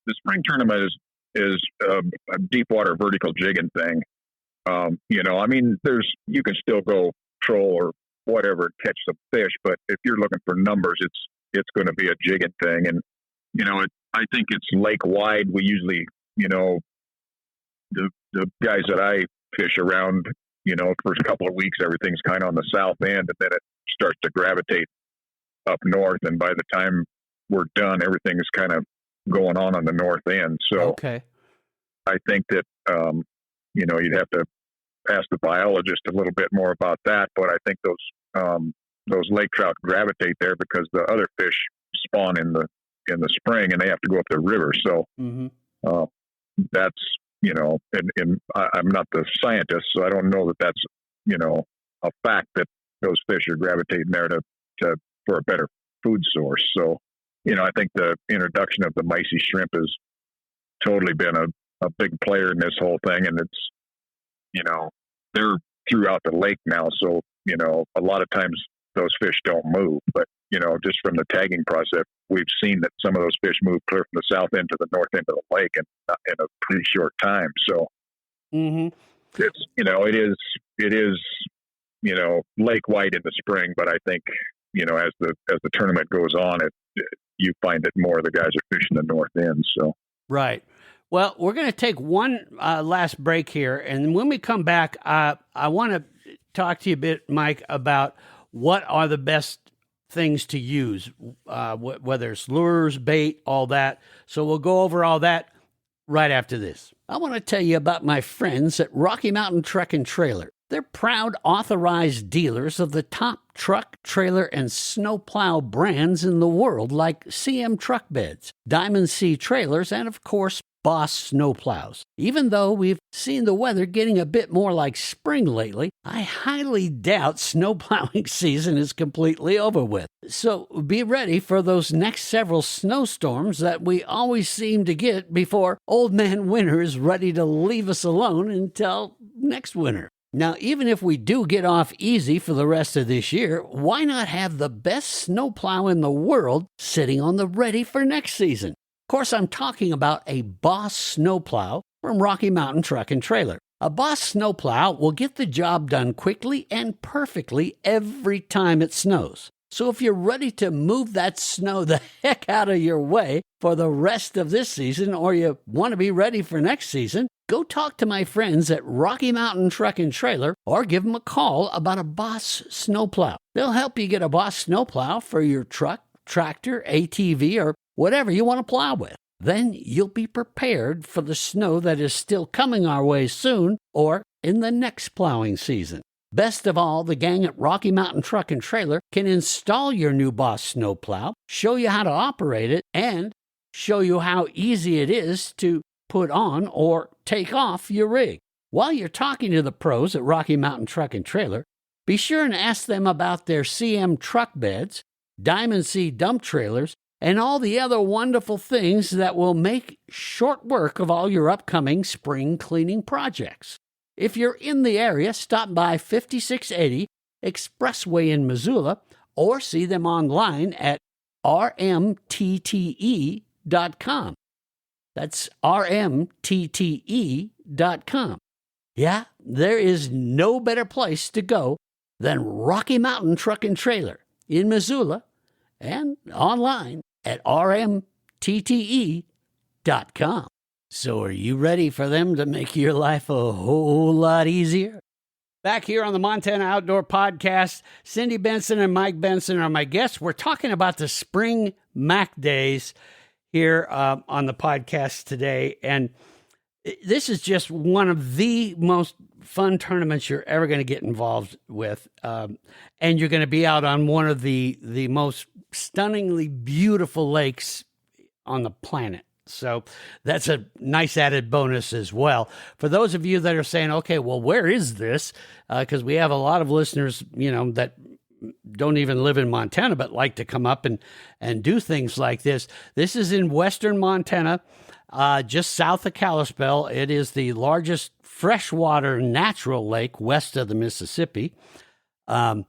the spring tournament is a deep water vertical jigging thing. You can still go troll or whatever and catch some fish, but if you're looking for numbers, it's going to be a jigging thing. And I think it's lake wide. We usually, the guys that I fish around, first couple of weeks, everything's kind of on the south end, and then it starts to gravitate up north. And by the time we're done, everything is kind of going on the north end. So okay. I think that, you'd have to ask the biologist a little bit more about that. But I think those lake trout gravitate there because the other fish spawn in the spring, and they have to go up the river. So that's, and I'm not the scientist, so I don't know that that's, a fact that those fish are gravitating there for a better food source. So, I think the introduction of the micey shrimp has totally been a big player in this whole thing. And it's, they're throughout the lake now. So, a lot of times those fish don't move, but, just from the tagging process, we've seen that some of those fish move clear from the south end to the north end of the lake in a pretty short time. So it's, it is, lake wide in the spring, but I think, as the tournament goes on, you find that more of the guys are fishing the north end. So, right. Well, we're going to take one last break here, and when we come back, I want to talk to you a bit, Mike, about what are the best things to use, whether it's lures, bait, all that. So we'll go over all that right after this. I want to tell you about my friends at Rocky Mountain Truck and Trailer. They're proud authorized dealers of the top truck, trailer, and snowplow brands in the world, like CM Truck Beds, Diamond C Trailers, and of course, Boss Snowplows. Even though we've seen the weather getting a bit more like spring lately, I highly doubt snowplowing season is completely over with. So be ready for those next several snowstorms that we always seem to get before Old Man Winter is ready to leave us alone until next winter. Now, even if we do get off easy for the rest of this year, why not have the best snowplow in the world sitting on the ready for next season? Of course, I'm talking about a Boss snowplow from Rocky Mountain Truck and Trailer. A Boss snowplow will get the job done quickly and perfectly every time it snows. So if you're ready to move that snow the heck out of your way for the rest of this season, or you want to be ready for next season, go talk to my friends at Rocky Mountain Truck and Trailer, or give them a call about a Boss snowplow. They'll help you get a Boss snowplow for your truck, tractor, ATV, or whatever you want to plow with. Then you'll be prepared for the snow that is still coming our way soon, or in the next plowing season. Best of all, the gang at Rocky Mountain Truck and Trailer can install your new Boss snowplow, show you how to operate it, and show you how easy it is to put on or take off your rig. While you're talking to the pros at Rocky Mountain Truck and Trailer, be sure and ask them about their CM truck beds, Diamond C dump trailers, and all the other wonderful things that will make short work of all your upcoming spring cleaning projects. If you're in the area, stop by 5680 Expressway in Missoula or see them online at rmtte.com. That's rmtte.com. Yeah, there is no better place to go than Rocky Mountain Truck and Trailer in Missoula and online at rmtte.com. So are you ready for them to make your life a whole lot easier? Back here on the Montana Outdoor Podcast, Cindy Benson and Mike Benson are my guests. We're talking about the Spring Mack Days here on the podcast today. And this is just one of the most fun tournaments you're ever going to get involved with. And you're going to be out on one of the most stunningly beautiful lakes on the planet. So that's a nice added bonus as well. For those of you that are saying, okay, well, where is this? Because we have a lot of listeners, that don't even live in Montana, but like to come up and do things like this. This is in western Montana, just south of Kalispell. It is the largest freshwater natural lake west of the Mississippi, and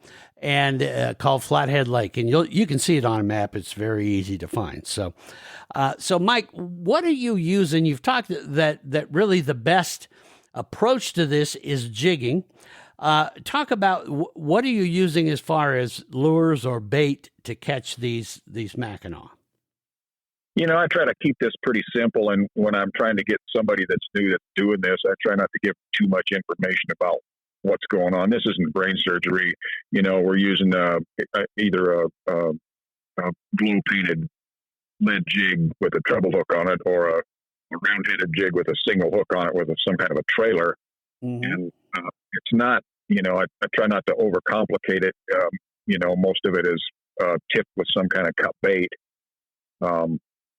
called Flathead Lake. And you can see it on a map. It's very easy to find. So Mike, what are you using? You've talked that really the best approach to this is jigging. Talk about what are you using as far as lures or bait to catch these Mackinaw? I try to keep this pretty simple. And when I'm trying to get somebody that's new that's doing this, I try not to give too much information about what's going on. This isn't brain surgery. We're using either a blue painted lead jig with a treble hook on it, or a round-headed jig with a single hook on it with some kind of a trailer. Mm-hmm. And it's not, I try not to overcomplicate it. Most of it is tipped with some kind of cut bait.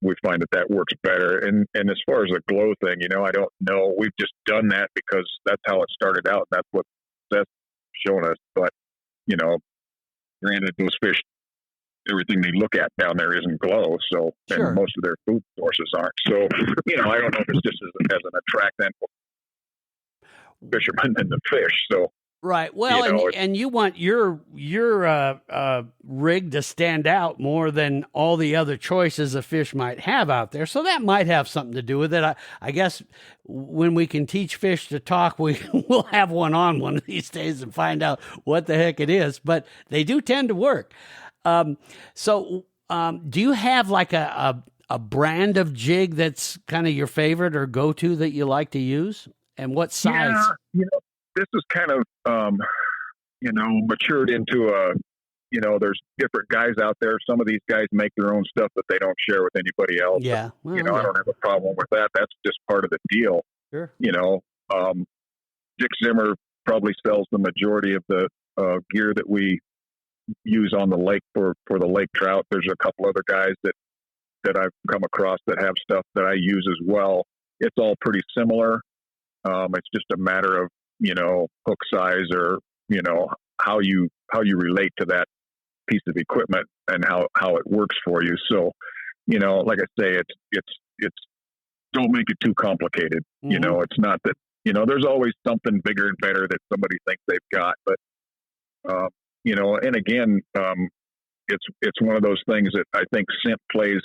We find that works better. And as far as the glow thing, I don't know. We've just done that because that's how it started out. That's what Seth's shown us. But, granted, those fish, everything they look at down there isn't glow. So, sure. And most of their food sources aren't. So, I don't know if it's just as an attractant for fishermen than the fish. So, right. Well, and you want your rig to stand out more than all the other choices a fish might have out there. So that might have something to do with it. I guess when we can teach fish to talk, we'll have one of these days and find out what the heck it is. But they do tend to work. So do you have like a brand of jig that's kind of your favorite or go-to that you like to use? And what size? Yeah, this is kind of, matured into there's different guys out there. Some of these guys make their own stuff that they don't share with anybody else. Yeah. Well, I don't have a problem with that. That's just part of the deal. Sure. Dick Zimmer probably sells the majority of the gear that we use on the lake for the Lake Trout. There's a couple other guys that I've come across that have stuff that I use as well. It's all pretty similar. It's just a matter of, hook size or, how you relate to that piece of equipment and how it works for you. So, like I say, it's don't make it too complicated. Mm-hmm. It's not that, there's always something bigger and better that somebody thinks they've got, but, and again, it's one of those things that I think scent plays,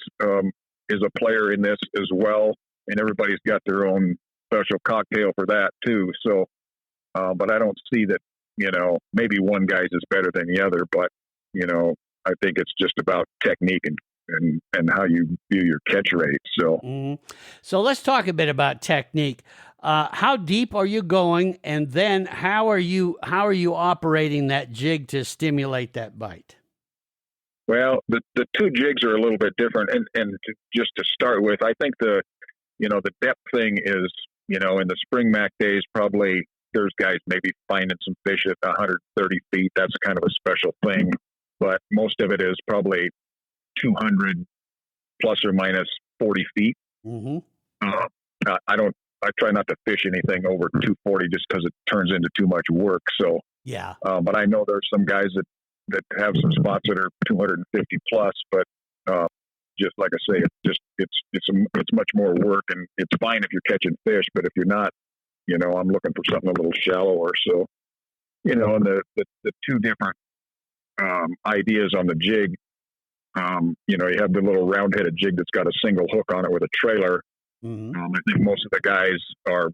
is a player in this as well. And everybody's got their own special cocktail for that too. So, but I don't see that, maybe one guy's is better than the other, but, I think it's just about technique and how you view your catch rate. So, So let's talk a bit about technique. How deep are you going? And then how are you operating that jig to stimulate that bite? Well, the two jigs are a little bit different. And just to start with, I think the depth thing is, in the Spring Mack Days, probably there's guys maybe finding some fish at 130 feet. That's kind of a special thing. But most of it is probably 200 plus or minus 40 feet. Mm-hmm. I try not to fish anything over 240 just because it turns into too much work. So, yeah. But I know there's some guys that have some spots that are 250 plus, but just like I say, it's much more work, and it's fine if you're catching fish, but if you're not, I'm looking for something a little shallower. So, and the two different ideas on the jig. You have the little round-headed jig that's got a single hook on it with a trailer. Mm-hmm. I think most of the guys are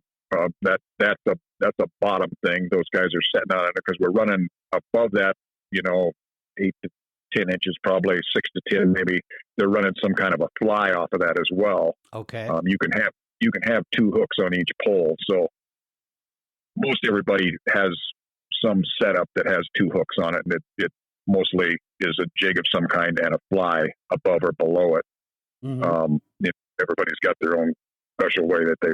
that's a bottom thing. Those guys are setting on it because we're running above that, 8 to 10 inches, probably 6 to 10, maybe. They're running some kind of a fly off of that as well. Okay. You can have two hooks on each pole. So most everybody has some setup that has two hooks on it, and it mostly is a jig of some kind and a fly above or below it. Mm-hmm. Everybody's got their own special way that they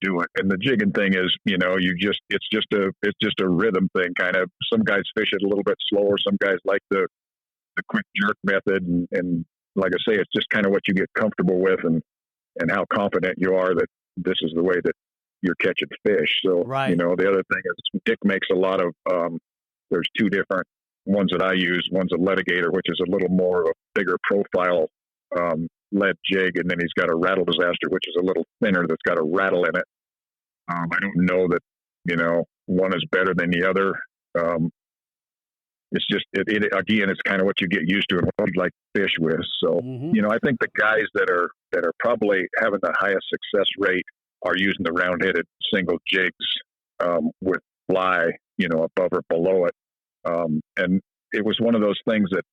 do it. And the jigging thing is, it's just a rhythm thing. Kind of, some guys fish it a little bit slower. Some guys like the quick jerk method. And like I say, it's just kind of what you get comfortable with and how confident you are that this is the way that you're catching fish. So, right. The other thing is Dick makes a lot of, there's two different ones that I use. One's a litigator, which is a little more of a bigger profile, lead jig, and then he's got a rattle disaster, which is a little thinner that's got a rattle in it. I don't know that one is better than the other. It's just again, it's kind of what you get used to and what you like to fish with. So mm-hmm. I think the guys that are probably having the highest success rate are using the round-headed single jigs with fly, above or below it. And it was one of those things that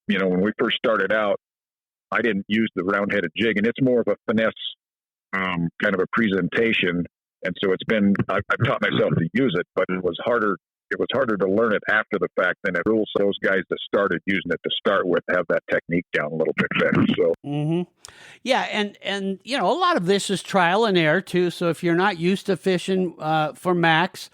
when we first started out, I didn't use the round-headed jig, and it's more of a finesse kind of a presentation. And so I've taught myself to use it, but it was harder to learn it after the fact than it rules those guys that started using it to start with have that technique down a little bit better. So, mm-hmm. Yeah. And, a lot of this is trial and error too. So if you're not used to fishing for Macks,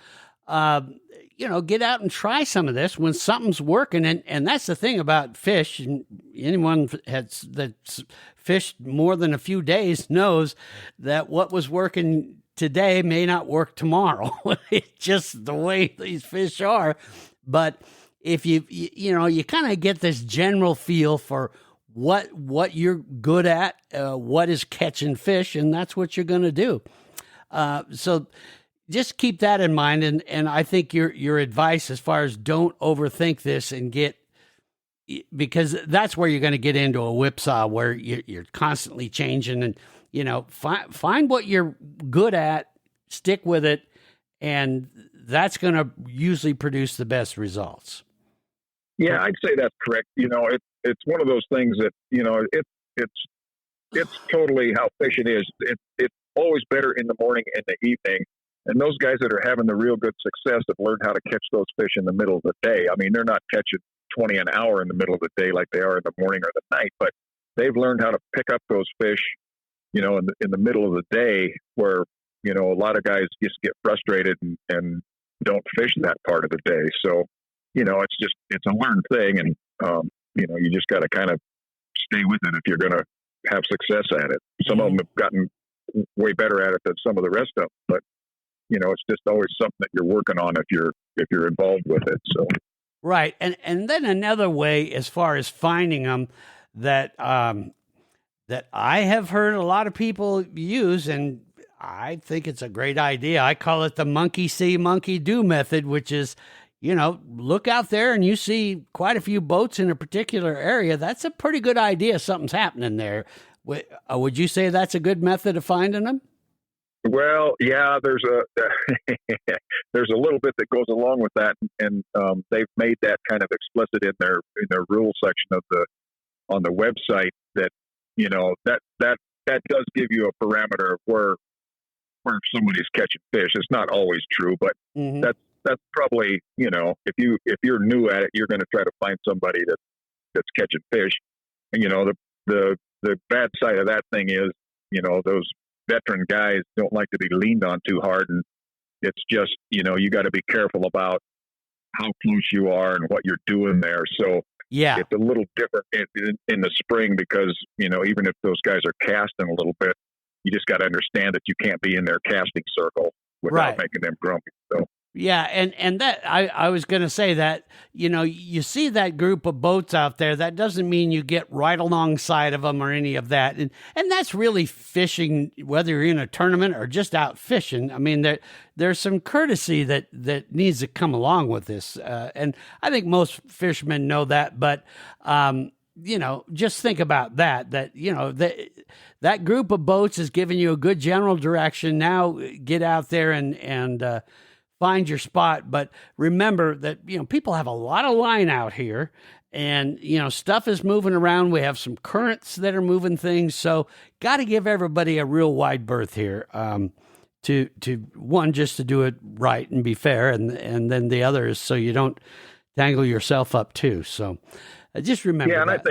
get out and try some of this when something's working. And that's the thing about fish. And anyone that's fished more than a few days knows that what was working today may not work tomorrow. It's just the way these fish are. But if you kind of get this general feel for what you're good at, what is catching fish, and that's what you're going to do. So just keep that in mind. And I think your advice as far as don't overthink this and because that's where you're going to get into a whipsaw where you're constantly changing and, find what you're good at, stick with it, and that's going to usually produce the best results. Yeah, I'd say that's correct. It's one of those things that, it's totally how fishing is. It's always better in the morning and the evening. And those guys that are having the real good success have learned how to catch those fish in the middle of the day. I mean, they're not catching 20 an hour in the middle of the day like they are in the morning or the night, but they've learned how to pick up those fish, in the middle of the day where, a lot of guys just get frustrated and don't fish that part of the day. So, it's a learned thing. And, you just got to kind of stay with it if you're going to have success at it. Some of them have gotten way better at it than some of the rest of them, but it's just always something that you're working on if you're involved with it. So, right. And then another way, as far as finding them that I have heard a lot of people use, and I think it's a great idea. I call it the monkey see, monkey do method, which is, look out there and you see quite a few boats in a particular area. That's a pretty good idea. Something's happening there. Would you say that's a good method of finding them? Well, yeah, there's a little bit that goes along with that, and they've made that kind of explicit in their rule section on the website that that does give you a parameter of where somebody's catching fish. It's not always true, but mm-hmm. that's probably if you're new at it, you're going to try to find somebody that's catching fish. And the bad side of that thing is those veteran guys don't like to be leaned on too hard, and it's just you got to be careful about how close you are and what you're doing there. So yeah, it's a little different in the spring because even if those guys are casting a little bit, you just got to understand that you can't be in their casting circle without right. making them grumpy. So Yeah, and that I was going to say that, you see that group of boats out there, that doesn't mean you get right alongside of them or any of that. And that's really fishing, whether you're in a tournament or just out fishing. I mean, there's some courtesy that needs to come along with this. And I think most fishermen know that, but just think about that group of boats is giving you a good general direction. Now get out there and find your spot. But remember that, people have a lot of line out here, and, stuff is moving around. We have some currents that are moving things. So got to give everybody a real wide berth here, to one, just to do it right and be fair. And then the other is so you don't tangle yourself up too. So just remember. Yeah. And that. I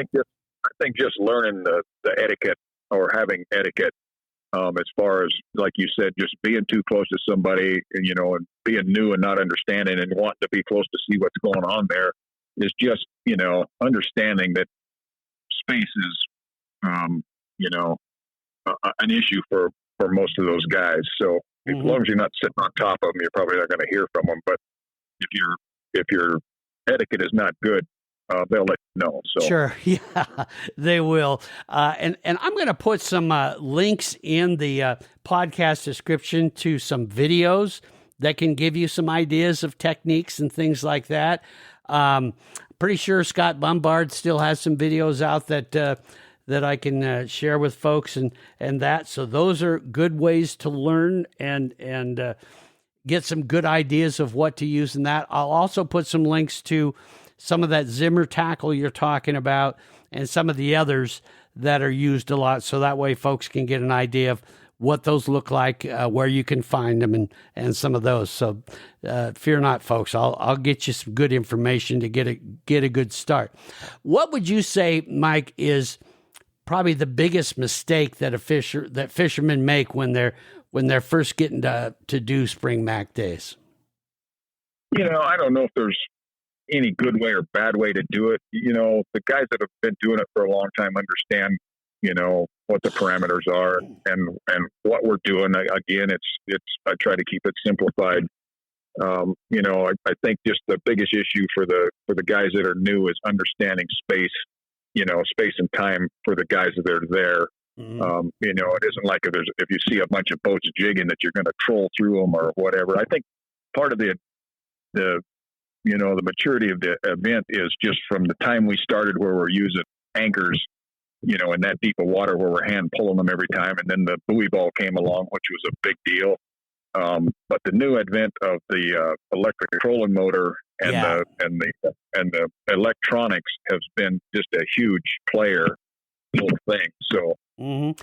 think just learning the etiquette, or having etiquette, as far as, like you said, just being too close to somebody, and being new and not understanding and wanting to be close to see what's going on there, is just, understanding that space is, an issue for most of those guys. So as long as you're not sitting on top of them, you're probably not going to hear from them. But if your etiquette is not good, they'll let you know. So sure, yeah, they will. And I'm going to put some links in the podcast description to some videos that can give you some ideas of techniques and things like that. Pretty sure Scott Bombard still has some videos out that I can share with folks and that. So those are good ways to learn and get some good ideas of what to use in that. I'll also put some links to some of that Zimmer tackle you're talking about and some of the others that are used a lot. So that way folks can get an idea of what those look like, where you can find them and some of those. So fear not, folks, I'll get you some good information to get a good start. What would you say, Mike, is probably the biggest mistake that fishermen make when they're first getting to do Spring Mack Days? I don't know if there's any good way or bad way to do it. The guys that have been doing it for a long time understand, what the parameters are and what we're doing. Again, I try to keep it simplified. I think just the biggest issue for the guys that are new is understanding space, space and time for the guys that are there. Mm-hmm. It isn't like if you see a bunch of boats jigging that you're going to troll through them or whatever. I think part of the maturity of the event is just from the time we started, where we're using anchors, in that deep of water where we're hand pulling them every time. And then the buoy ball came along, which was a big deal. But the new advent of the electric trolling motor and the electronics has been just a huge player in the whole thing. So, and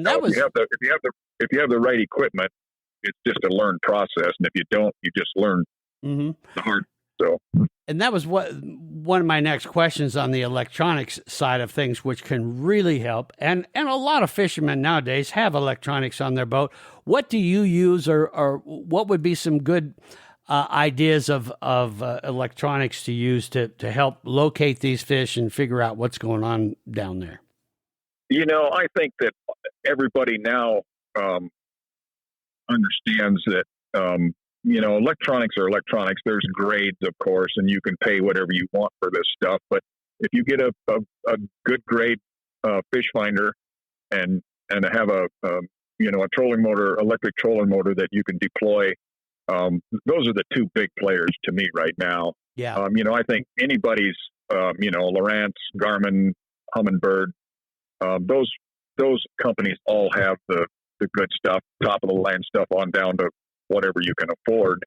that was, if you have the right equipment, it's just a learned process. And if you don't, you just learn the hard. So, and that was one of my next questions on the electronics side of things, which can really help. And a lot of fishermen nowadays have electronics on their boat. What do you use, or what would be some good ideas of electronics to use to help locate these fish and figure out what's going on down there? I think that everybody now understands that. Electronics are electronics. There's grades, of course, and you can pay whatever you want for this stuff. But if you get a good grade fish finder and have a trolling motor, electric trolling motor that you can deploy, those are the two big players to me right now. Yeah. I think anybody's, Lowrance, Garmin, Humminbird, those companies all have the good stuff, top of the line stuff on down to whatever you can afford.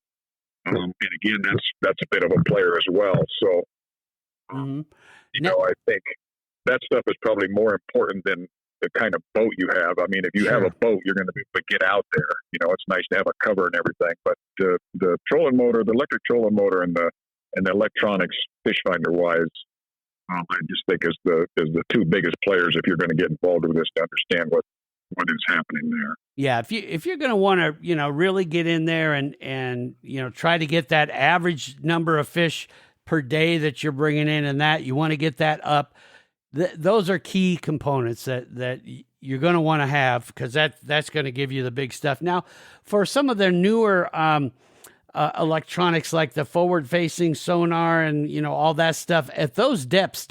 And again, that's a bit of a player as well. So, I think that stuff is probably more important than the kind of boat you have. I mean, if you have a boat, you're going to be able to get out there. It's nice to have a cover and everything, but the trolling motor, the electric trolling motor, and the electronics fish finder wise, I just think is the two biggest players if you're going to get involved with this to understand what is happening there. Yeah, if you're going to want to really get in there and try to get that average number of fish per day that you're bringing in, and that you want to get that up, those are key components that you're going to want to have, because that's going to give you the big stuff. Now, for some of their newer electronics like the forward-facing sonar and all that stuff at those depths,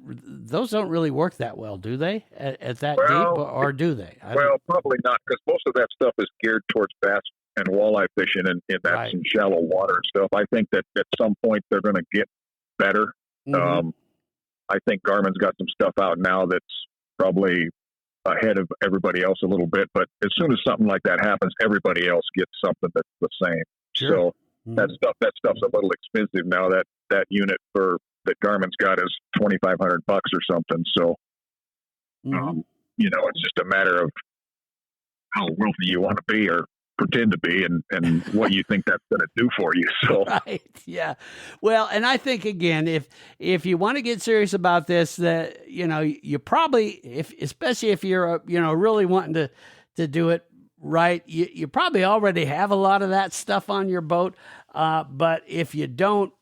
those don't really work that well, do they? At that deep, or do they? Probably not, because most of that stuff is geared towards bass and walleye fishing, and that's in shallow water and stuff. I think that at some point they're going to get better. Mm-hmm. I think Garmin's got some stuff out now that's probably ahead of everybody else a little bit, but as soon as something like that happens, everybody else gets something that's the same. Sure. So that stuff's a little expensive now. That unit that Garmin's got is $2,500 or something. So, it's just a matter of how wealthy you want to be or pretend to be, and what you think that's going to do for you. So, right, yeah. Well, and I think again, if you want to get serious about this, that you probably, especially if you're really wanting to do it right, you probably already have a lot of that stuff on your boat. But if you don't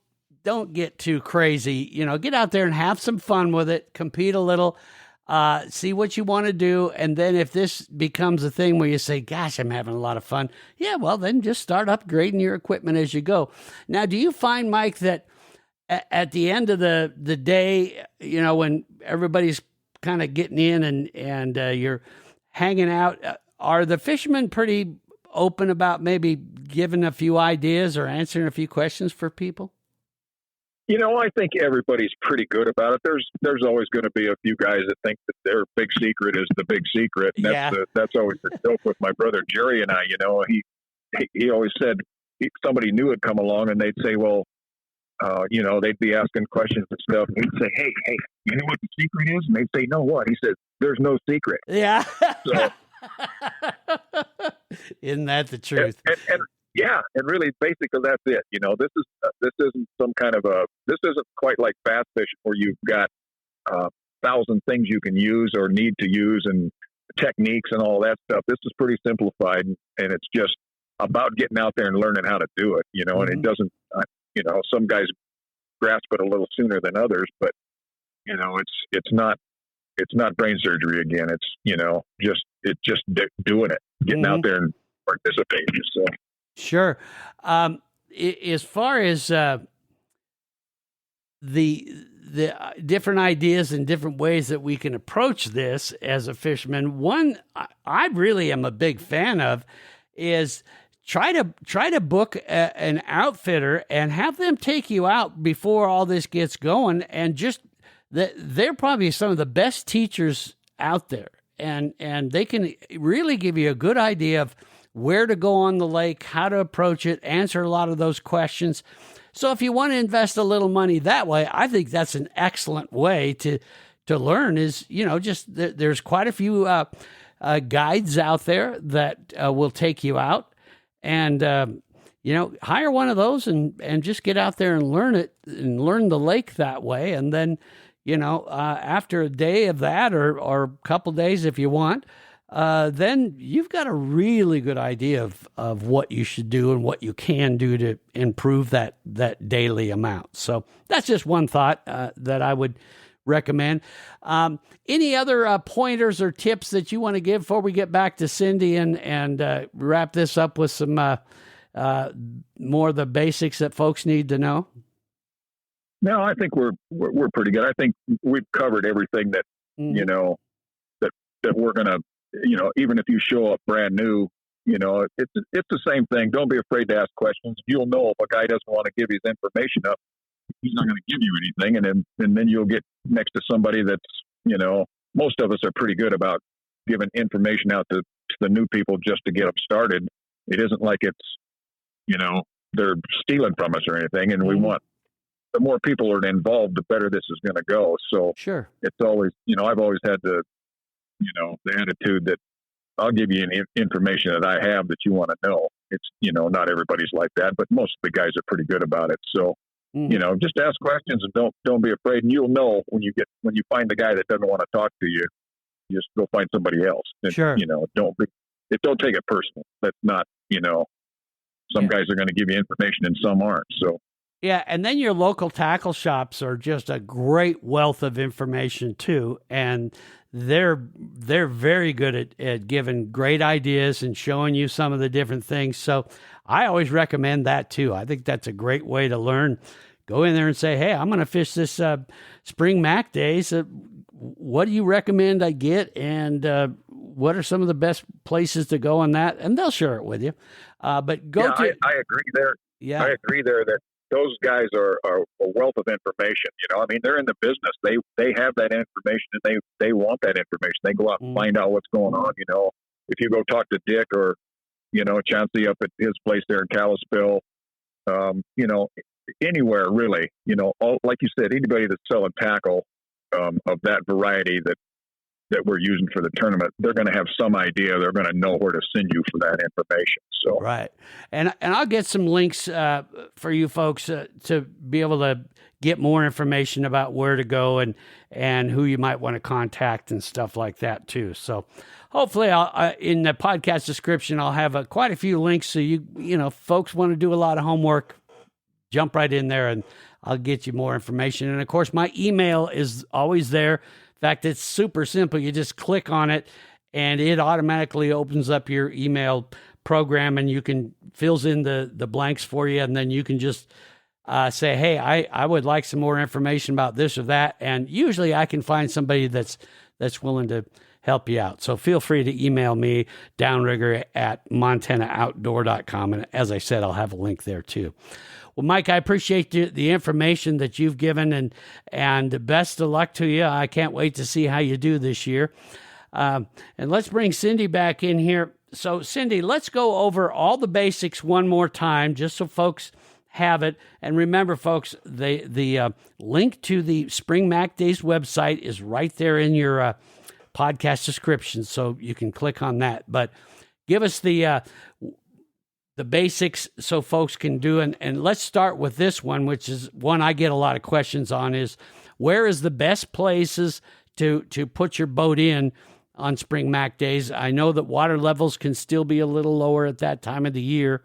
get too crazy, get out there and have some fun with it, compete a little, see what you want to do. And then if this becomes a thing where you say, gosh, I'm having a lot of fun. Yeah, well, then just start upgrading your equipment as you go. Now, do you find, Mike, that at the end of the day, when everybody's kind of getting in and you're hanging out, are the fishermen pretty open about maybe giving a few ideas or answering a few questions for people? I think everybody's pretty good about it. There's always going to be a few guys that think that their big secret is the big secret. And that's always the joke with my brother Jerry and I. He always said somebody new would come along and they'd say, well, they'd be asking questions and stuff. And we'd say, hey, you know what the secret is? And they'd say, no, what? He said, there's no secret. Yeah. So, isn't that the truth? And really, basically, that's it. This isn't some kind of this isn't quite like bass fishing where you've got 1,000 things you can use or need to use and techniques and all that stuff. This is pretty simplified, and it's just about getting out there and learning how to do it. And it doesn't. Some guys grasp it a little sooner than others, but it's not brain surgery again. It's just doing it, getting out there and participating. So. Sure. As far as the different ideas and different ways that we can approach this as a fisherman, one I really am a big fan of is try to book an outfitter and have them take you out before all this gets going, and just they're probably some of the best teachers out there, and they can really give you a good idea of where to go on the lake, how to approach it, answer a lot of those questions. So if you want to invest a little money that way, I think that's an excellent way to learn. Is there's quite a few guides out there that will take you out, and hire one of those and just get out there and learn it and learn the lake that way. And then after a day of that or a couple days if you want, then you've got a really good idea of what you should do and what you can do to improve that daily amount. So that's just one thought that I would recommend. Any other pointers or tips that you want to give before we get back to Cindy and wrap this up with some more of the basics that folks need to know? No, I think we're pretty good. I think we've covered everything that that we're gonna. Even if you show up brand new, it's the same thing. Don't be afraid to ask questions. You'll know if a guy doesn't want to give his information up, he's not going to give you anything. And then you'll get next to somebody that's, most of us are pretty good about giving information out to the new people just to get them started. It isn't like it's, they're stealing from us or anything. And we want, the more people are involved, the better this is going to go. So sure, it's always, I've always had the attitude that I'll give you any information that I have that you want to know. It's, not everybody's like that, but most of the guys are pretty good about it. So, just ask questions and don't be afraid. And you'll know when you find the guy that doesn't want to talk to you, just go find somebody else. And, sure. Don't take it personal. That's not, some guys are going to give you information and some aren't. So Yeah, and then your local tackle shops are just a great wealth of information too, and they're very good at giving great ideas and showing you some of the different things. So I always recommend that too. I think that's a great way to learn. Go in there and say, "Hey, I'm going to fish this Spring Mack Days. What do you recommend I get, and what are some of the best places to go on that?" And they'll share it with you. But go to. I agree there. Yeah. I agree there that those guys are a wealth of information. You know, I mean, they're in the business. They have that information, and they want that information. They go out and find out what's going on. You know, if you go talk to Dick or, you know, Chauncey up at his place there in Kalispell, you know, anywhere really, you know, like you said, anybody that's selling tackle of that variety that we're using for the tournament, they're going to have some idea. They're going to know where to send you for that information. So right, and I'll get some links for you folks to be able to get more information about where to go and who you might want to contact and stuff like that too. So hopefully, I'll in the podcast description, I'll have quite a few links. So you know, folks want to do a lot of homework, jump right in there, and I'll get you more information. And of course, my email is always there. In fact, it's super simple. You just click on it, and it automatically opens up your email program, and you can fills in the blanks for you, and then you can just say, "Hey, I would like some more information about this or that," and usually I can find somebody that's willing to help you out. So feel free to email me, downrigger@montanooutdoor.com, and as I said, I'll have a link there too. Well, Mike, I appreciate the information that you've given, and best of luck to you. I can't wait to see how you do this year. And let's bring Cindy back in here. So, Cindy, let's go over all the basics one more time, just so folks have it. And remember, folks, the link to the Spring Mack Days website is right there in your podcast description, so you can click on that. But give us the basics so folks can do. And let's start with this one, which is one I get a lot of questions on, is where is the best places to put your boat in on Spring Mack Days? I know that water levels can still be a little lower at that time of the year.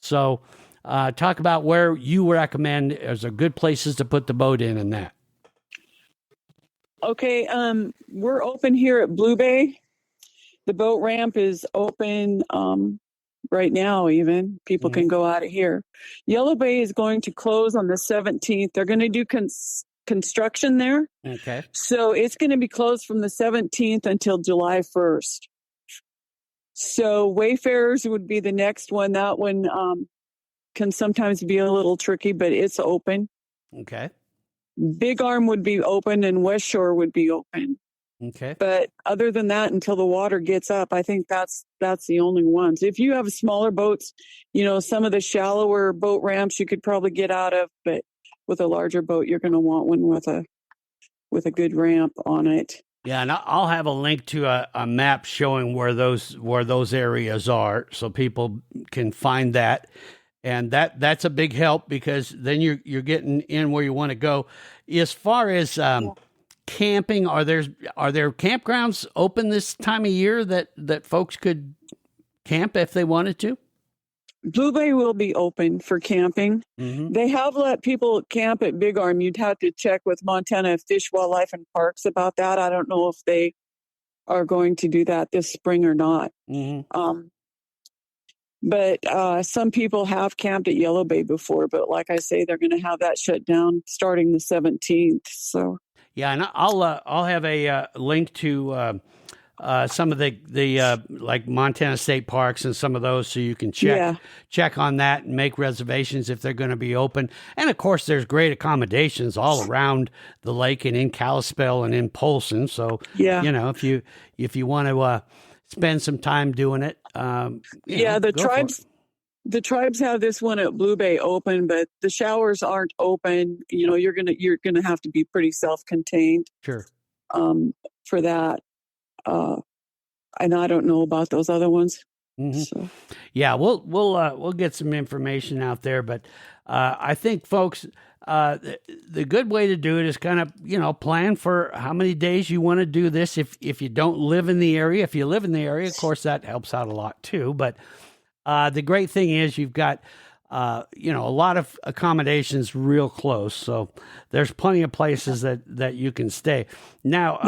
So talk about where you recommend are good places to put the boat in and that. Okay, we're open here at Blue Bay. The boat ramp is open right now, even. People can go out of here. Yellow Bay is going to close on the 17th. They're going to do construction there. Okay. So it's going to be closed from the 17th until July 1st. So Wayfarers would be the next one. That one can sometimes be a little tricky, but it's open. Okay. Big Arm would be open and West Shore would be open. Okay. But other than that, until the water gets up, I think that's the only ones. If you have smaller boats, you know, some of the shallower boat ramps you could probably get out of, but with a larger boat, you're going to want one with a good ramp on it. Yeah, and I'll have a link to a map showing where those areas are, so people can find that. And that's a big help, because then you're getting in where you want to go. As far as camping, are there campgrounds open this time of year that folks could camp if they wanted to? Blue Bay will be open for camping. Mm-hmm. They have let people camp at Big Arm. You'd have to check with Montana Fish, Wildlife, and Parks about that. I don't know if they are going to do that this spring or not. Mm-hmm. But some people have camped at Yellow Bay before. But like I say, they're going to have that shut down starting the 17th. So yeah, and I'll have a link to some of the like Montana State Parks and some of those, so you can check on that and make reservations if they're going to be open. And of course, there's great accommodations all around the lake and in Kalispell and in Polson. So yeah, you know, if you want to spend some time doing it, the tribes have this one at Blue Bay open, but the showers aren't open. You know, you're gonna have to be pretty self-contained. Sure. For that. And I don't know about those other ones. Mm-hmm. So. Yeah, we'll get some information out there, but I think, folks, the good way to do it is kind of, you know, plan for how many days you want to do this. If you don't live in the area, if you live in the area, of course, that helps out a lot too. But the great thing is you've got a lot of accommodations real close. So there's plenty of places that you can stay. Now,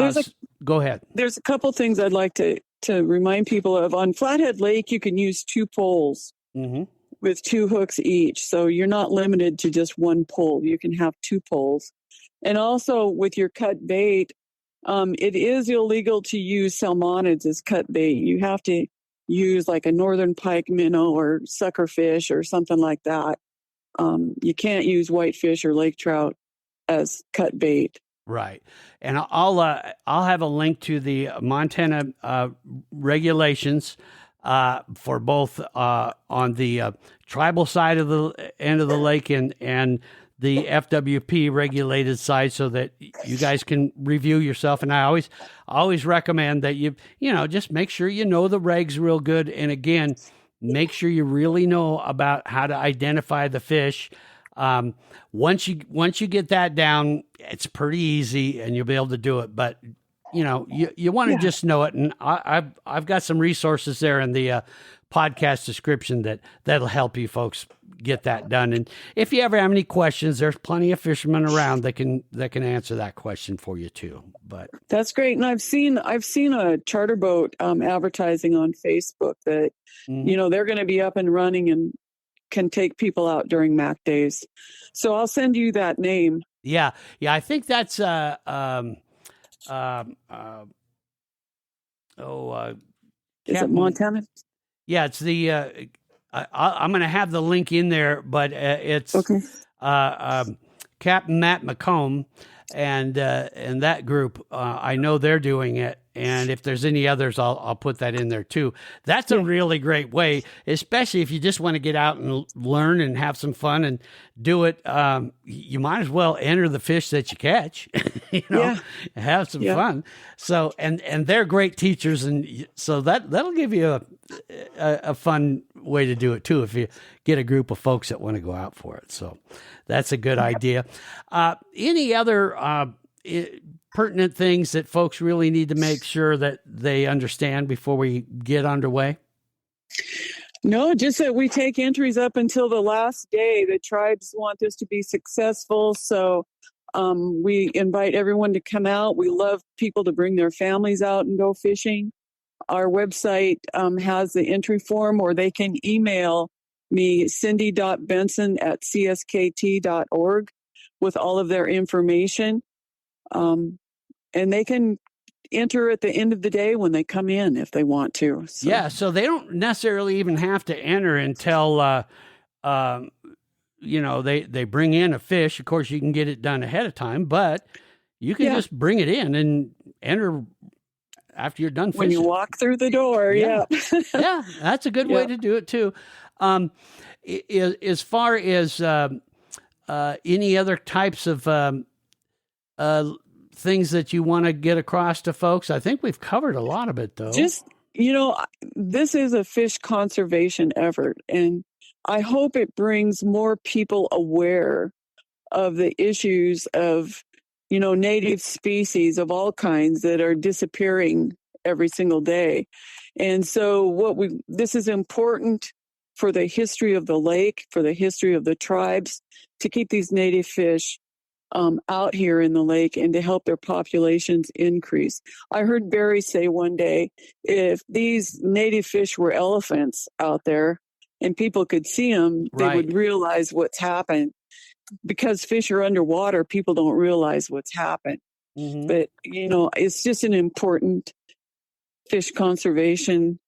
go ahead. There's a couple things I'd like to remind people of. On Flathead Lake, you can use 2 poles with 2 hooks each. So you're not limited to just 1 pole. You can have 2 poles. And also with your cut bait, it is illegal to use salmonids as cut bait. You have to use like a northern pike minnow or suckerfish or something like that. You can't use whitefish or lake trout as cut bait. Right. And I'll have a link to the Montana regulations for both on the tribal side of the end of the lake and the FWP regulated side, so that you guys can review yourself. And I always recommend that you just make sure you know the regs real good. And again, make sure you really know about how to identify the fish. Once you get that down, it's pretty easy and you'll be able to do it. But you want to just know it. And I've got some resources there in the podcast description that'll help you folks get that done. And if you ever have any questions, there's plenty of fishermen around that can answer that question for you too. But that's great. And I've seen a charter boat advertising on Facebook that they're going to be up and running and can take people out during Mack Days. So I'll send you that name. Yeah. I think that's Is it Montana? Yeah, it's the. I'm going to have the link in there, but it's Captain Matt McComb and that group. I know they're doing it, and if there's any others, I'll put that in there too. That's a really great way, especially if you just want to get out and learn and have some fun and do it. You might as well enter the fish that you catch, have some fun. So, and they're great teachers, and so that'll give you a fun way to do it too, if you get a group of folks that want to go out for it. So that's a good idea. Any other pertinent things that folks really need to make sure that they understand before we get underway? No, just that we take entries up until the last day. The tribes want this to be successful, so we invite everyone to come out. We love people to bring their families out and go fishing. Our website has the entry form, or they can email me, cindy.benson@cskt.org, with all of their information. And they can enter at the end of the day when they come in if they want to. So. Yeah, so they don't necessarily even have to enter until, they bring in a fish. Of course, you can get it done ahead of time, but you can just bring it in and enter after you're done fishing. When you walk through the door, yeah, that's a good way to do it too. As far as any other types of things that you want to get across to folks, I think we've covered a lot of it, though. Just, this is a fish conservation effort, and I hope it brings more people aware of the issues of native species of all kinds that are disappearing every single day. And so this is important for the history of the lake, for the history of the tribes, to keep these native fish out here in the lake and to help their populations increase. I heard Barry say one day, if these native fish were elephants out there and people could see them, they would realize what's happened. Because fish are underwater, people don't realize what's happened. Mm-hmm. But, it's just an important fish conservation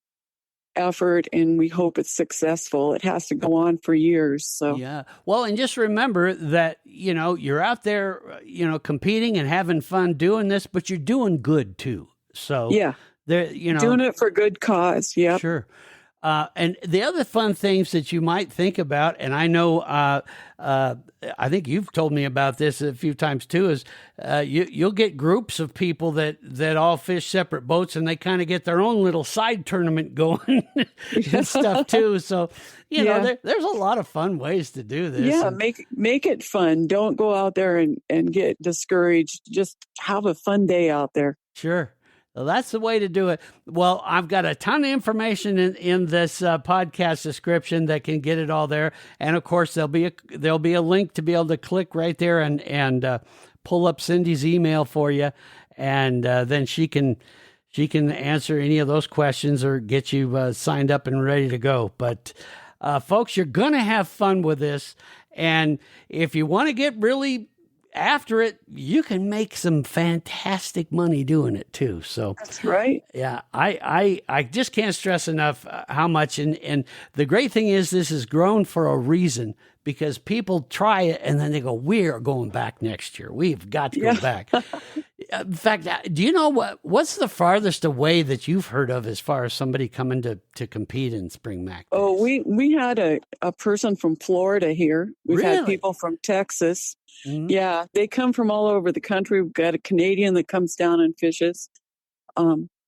effort, and we hope it's successful. It has to go on for years. So yeah. Well, and just remember that, you're out there, competing and having fun doing this, but you're doing good too. So doing it for good cause. Yeah. Sure. And the other fun things that you might think about, and I know, I think you've told me about this a few times too, is you'll get groups of people that all fish separate boats, and they kind of get their own little side tournament going and stuff too. So, there's a lot of fun ways to do this. Yeah, make it fun. Don't go out there and get discouraged. Just have a fun day out there. Sure. So that's the way to do it. Well, I've got a ton of information in this podcast description that can get it all there. And of course, there'll be a link to be able to click right there and pull up Cindy's email for you. And then she can answer any of those questions or get you signed up and ready to go. But folks, you're going to have fun with this. And if you want to get really after it, you can make some fantastic money doing it too. So That's right. yeah, I just can't stress enough how much. And the great thing is this is grown for a reason, because people try it and then they go, we're going back next year. We've got to go back. In fact, do you know what's the farthest away that you've heard of as far as somebody coming to compete in Spring Mack Days? Oh, we had a person from Florida here. We've had people from Texas. Mm-hmm. Yeah, they come from all over the country. We've got a Canadian that comes down and fishes.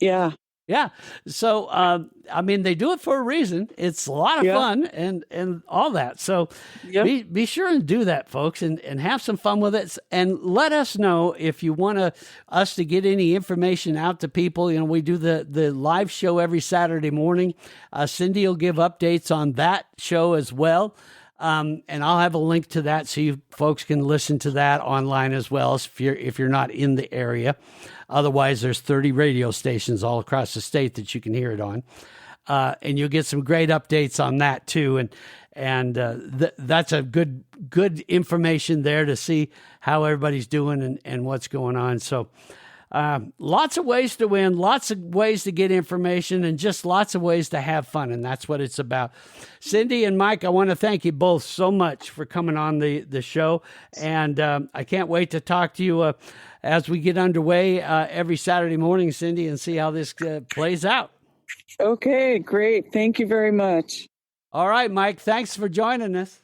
Yeah. Yeah. So, I mean, they do it for a reason. It's a lot of fun and all that. So be sure and do that, folks, and have some fun with it. And let us know if you want us to get any information out to people. You know, we do the live show every Saturday morning. Cindy will give updates on that show as well. And I'll have a link to that so you folks can listen to that online as well if you're not in the area. Otherwise, there's 30 radio stations all across the state that you can hear it on. And you'll get some great updates on that too. And that's a good information there to see how everybody's doing and what's going on. So lots of ways to win, lots of ways to get information, and just lots of ways to have fun. And that's what it's about. Cindy and Mike, I want to thank you both so much for coming on the show. And I can't wait to talk to you as we get underway every Saturday morning, Cindy, and see how this plays out. Okay, great. Thank you very much. All right, Mike, thanks for joining us.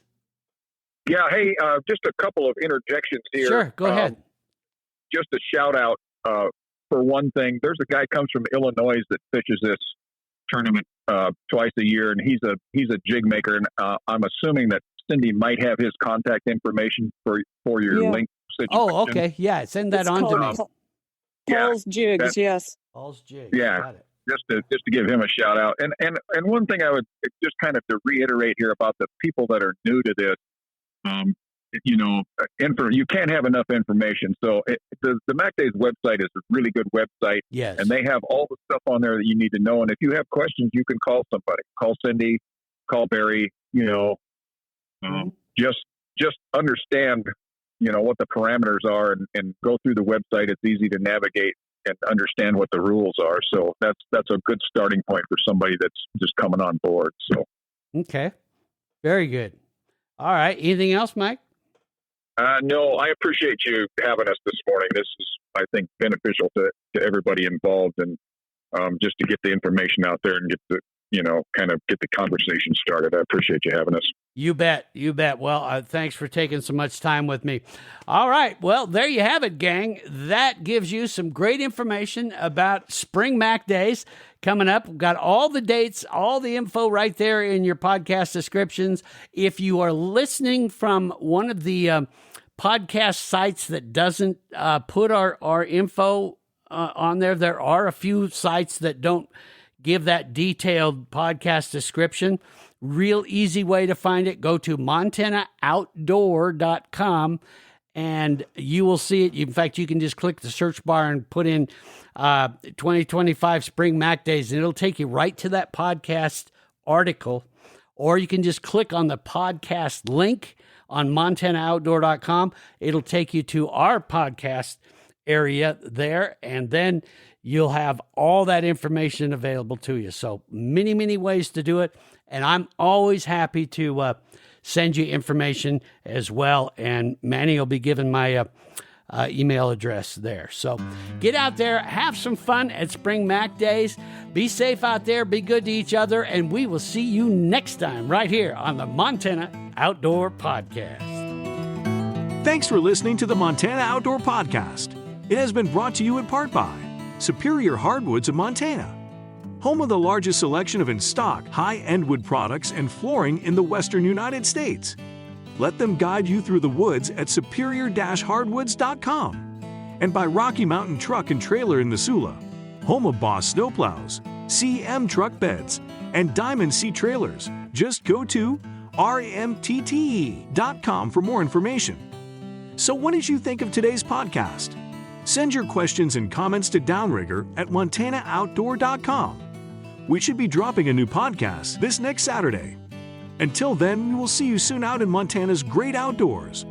Yeah, hey, just a couple of interjections here. Sure, go ahead. Just a shout out for one thing. There's a guy comes from Illinois that fishes this tournament twice a year, and he's a jig maker, and I'm assuming that Cindy might have his contact information for your link situation. Oh, okay. Yeah, send that on to me. Paul's Jigs, yes. Paul's Jigs. Yeah. Got it. Just to give him a shout out. And one thing I would just kind of to reiterate here about the people that are new to this, you can't have enough information. So the Mack Days website is a really good website. Yes. And they have all the stuff on there that you need to know. And if you have questions, you can call somebody. Call Cindy, call Barry, just understand, what the parameters are and go through the website. It's easy to navigate and understand what the rules are. So that's a good starting point for somebody that's just coming on board. So, okay. Very good. All right. Anything else, Mike? No, I appreciate you having us this morning. This is, I think, beneficial to everybody involved, and just to get the information out there and get the, kind of get the conversation started. I appreciate you having us. You bet. Well, thanks for taking so much time with me. All right. Well, there you have it, gang. That gives you some great information about Spring Mack Days coming up. We've got all the dates, all the info right there in your podcast descriptions. If you are listening from one of the podcast sites that doesn't put our info on there are a few sites that don't give that detailed podcast description. Real easy way to find it. Go to montanaoutdoor.com and you will see it. In fact, you can just click the search bar and put in 2025 Spring Mack Days, and it'll take you right to that podcast article. Or you can just click on the podcast link on montanaoutdoor.com. It'll take you to our podcast area there, and then you'll have all that information available to you. So many, many ways to do it. And I'm always happy to send you information as well. And Manny will be giving my email address there. So get out there, have some fun at Spring Mack Days. Be safe out there, be good to each other, and we will see you next time right here on the Montana Outdoor Podcast. Thanks for listening to the Montana Outdoor Podcast. It has been brought to you in part by Superior Hardwoods of Montana, home of the largest selection of in-stock high-end wood products and flooring in the western United States. Let them guide you through the woods at superior-hardwoods.com. And by Rocky Mountain Truck and Trailer in Missoula, home of Boss snowplows, CM truck beds, and Diamond C trailers. Just go to rmtte.com for more information. So what did you think of today's podcast? Send your questions and comments to Downrigger at montanooutdoor.com. We should be dropping a new podcast this next Saturday. Until then, we will see you soon out in Montana's great outdoors.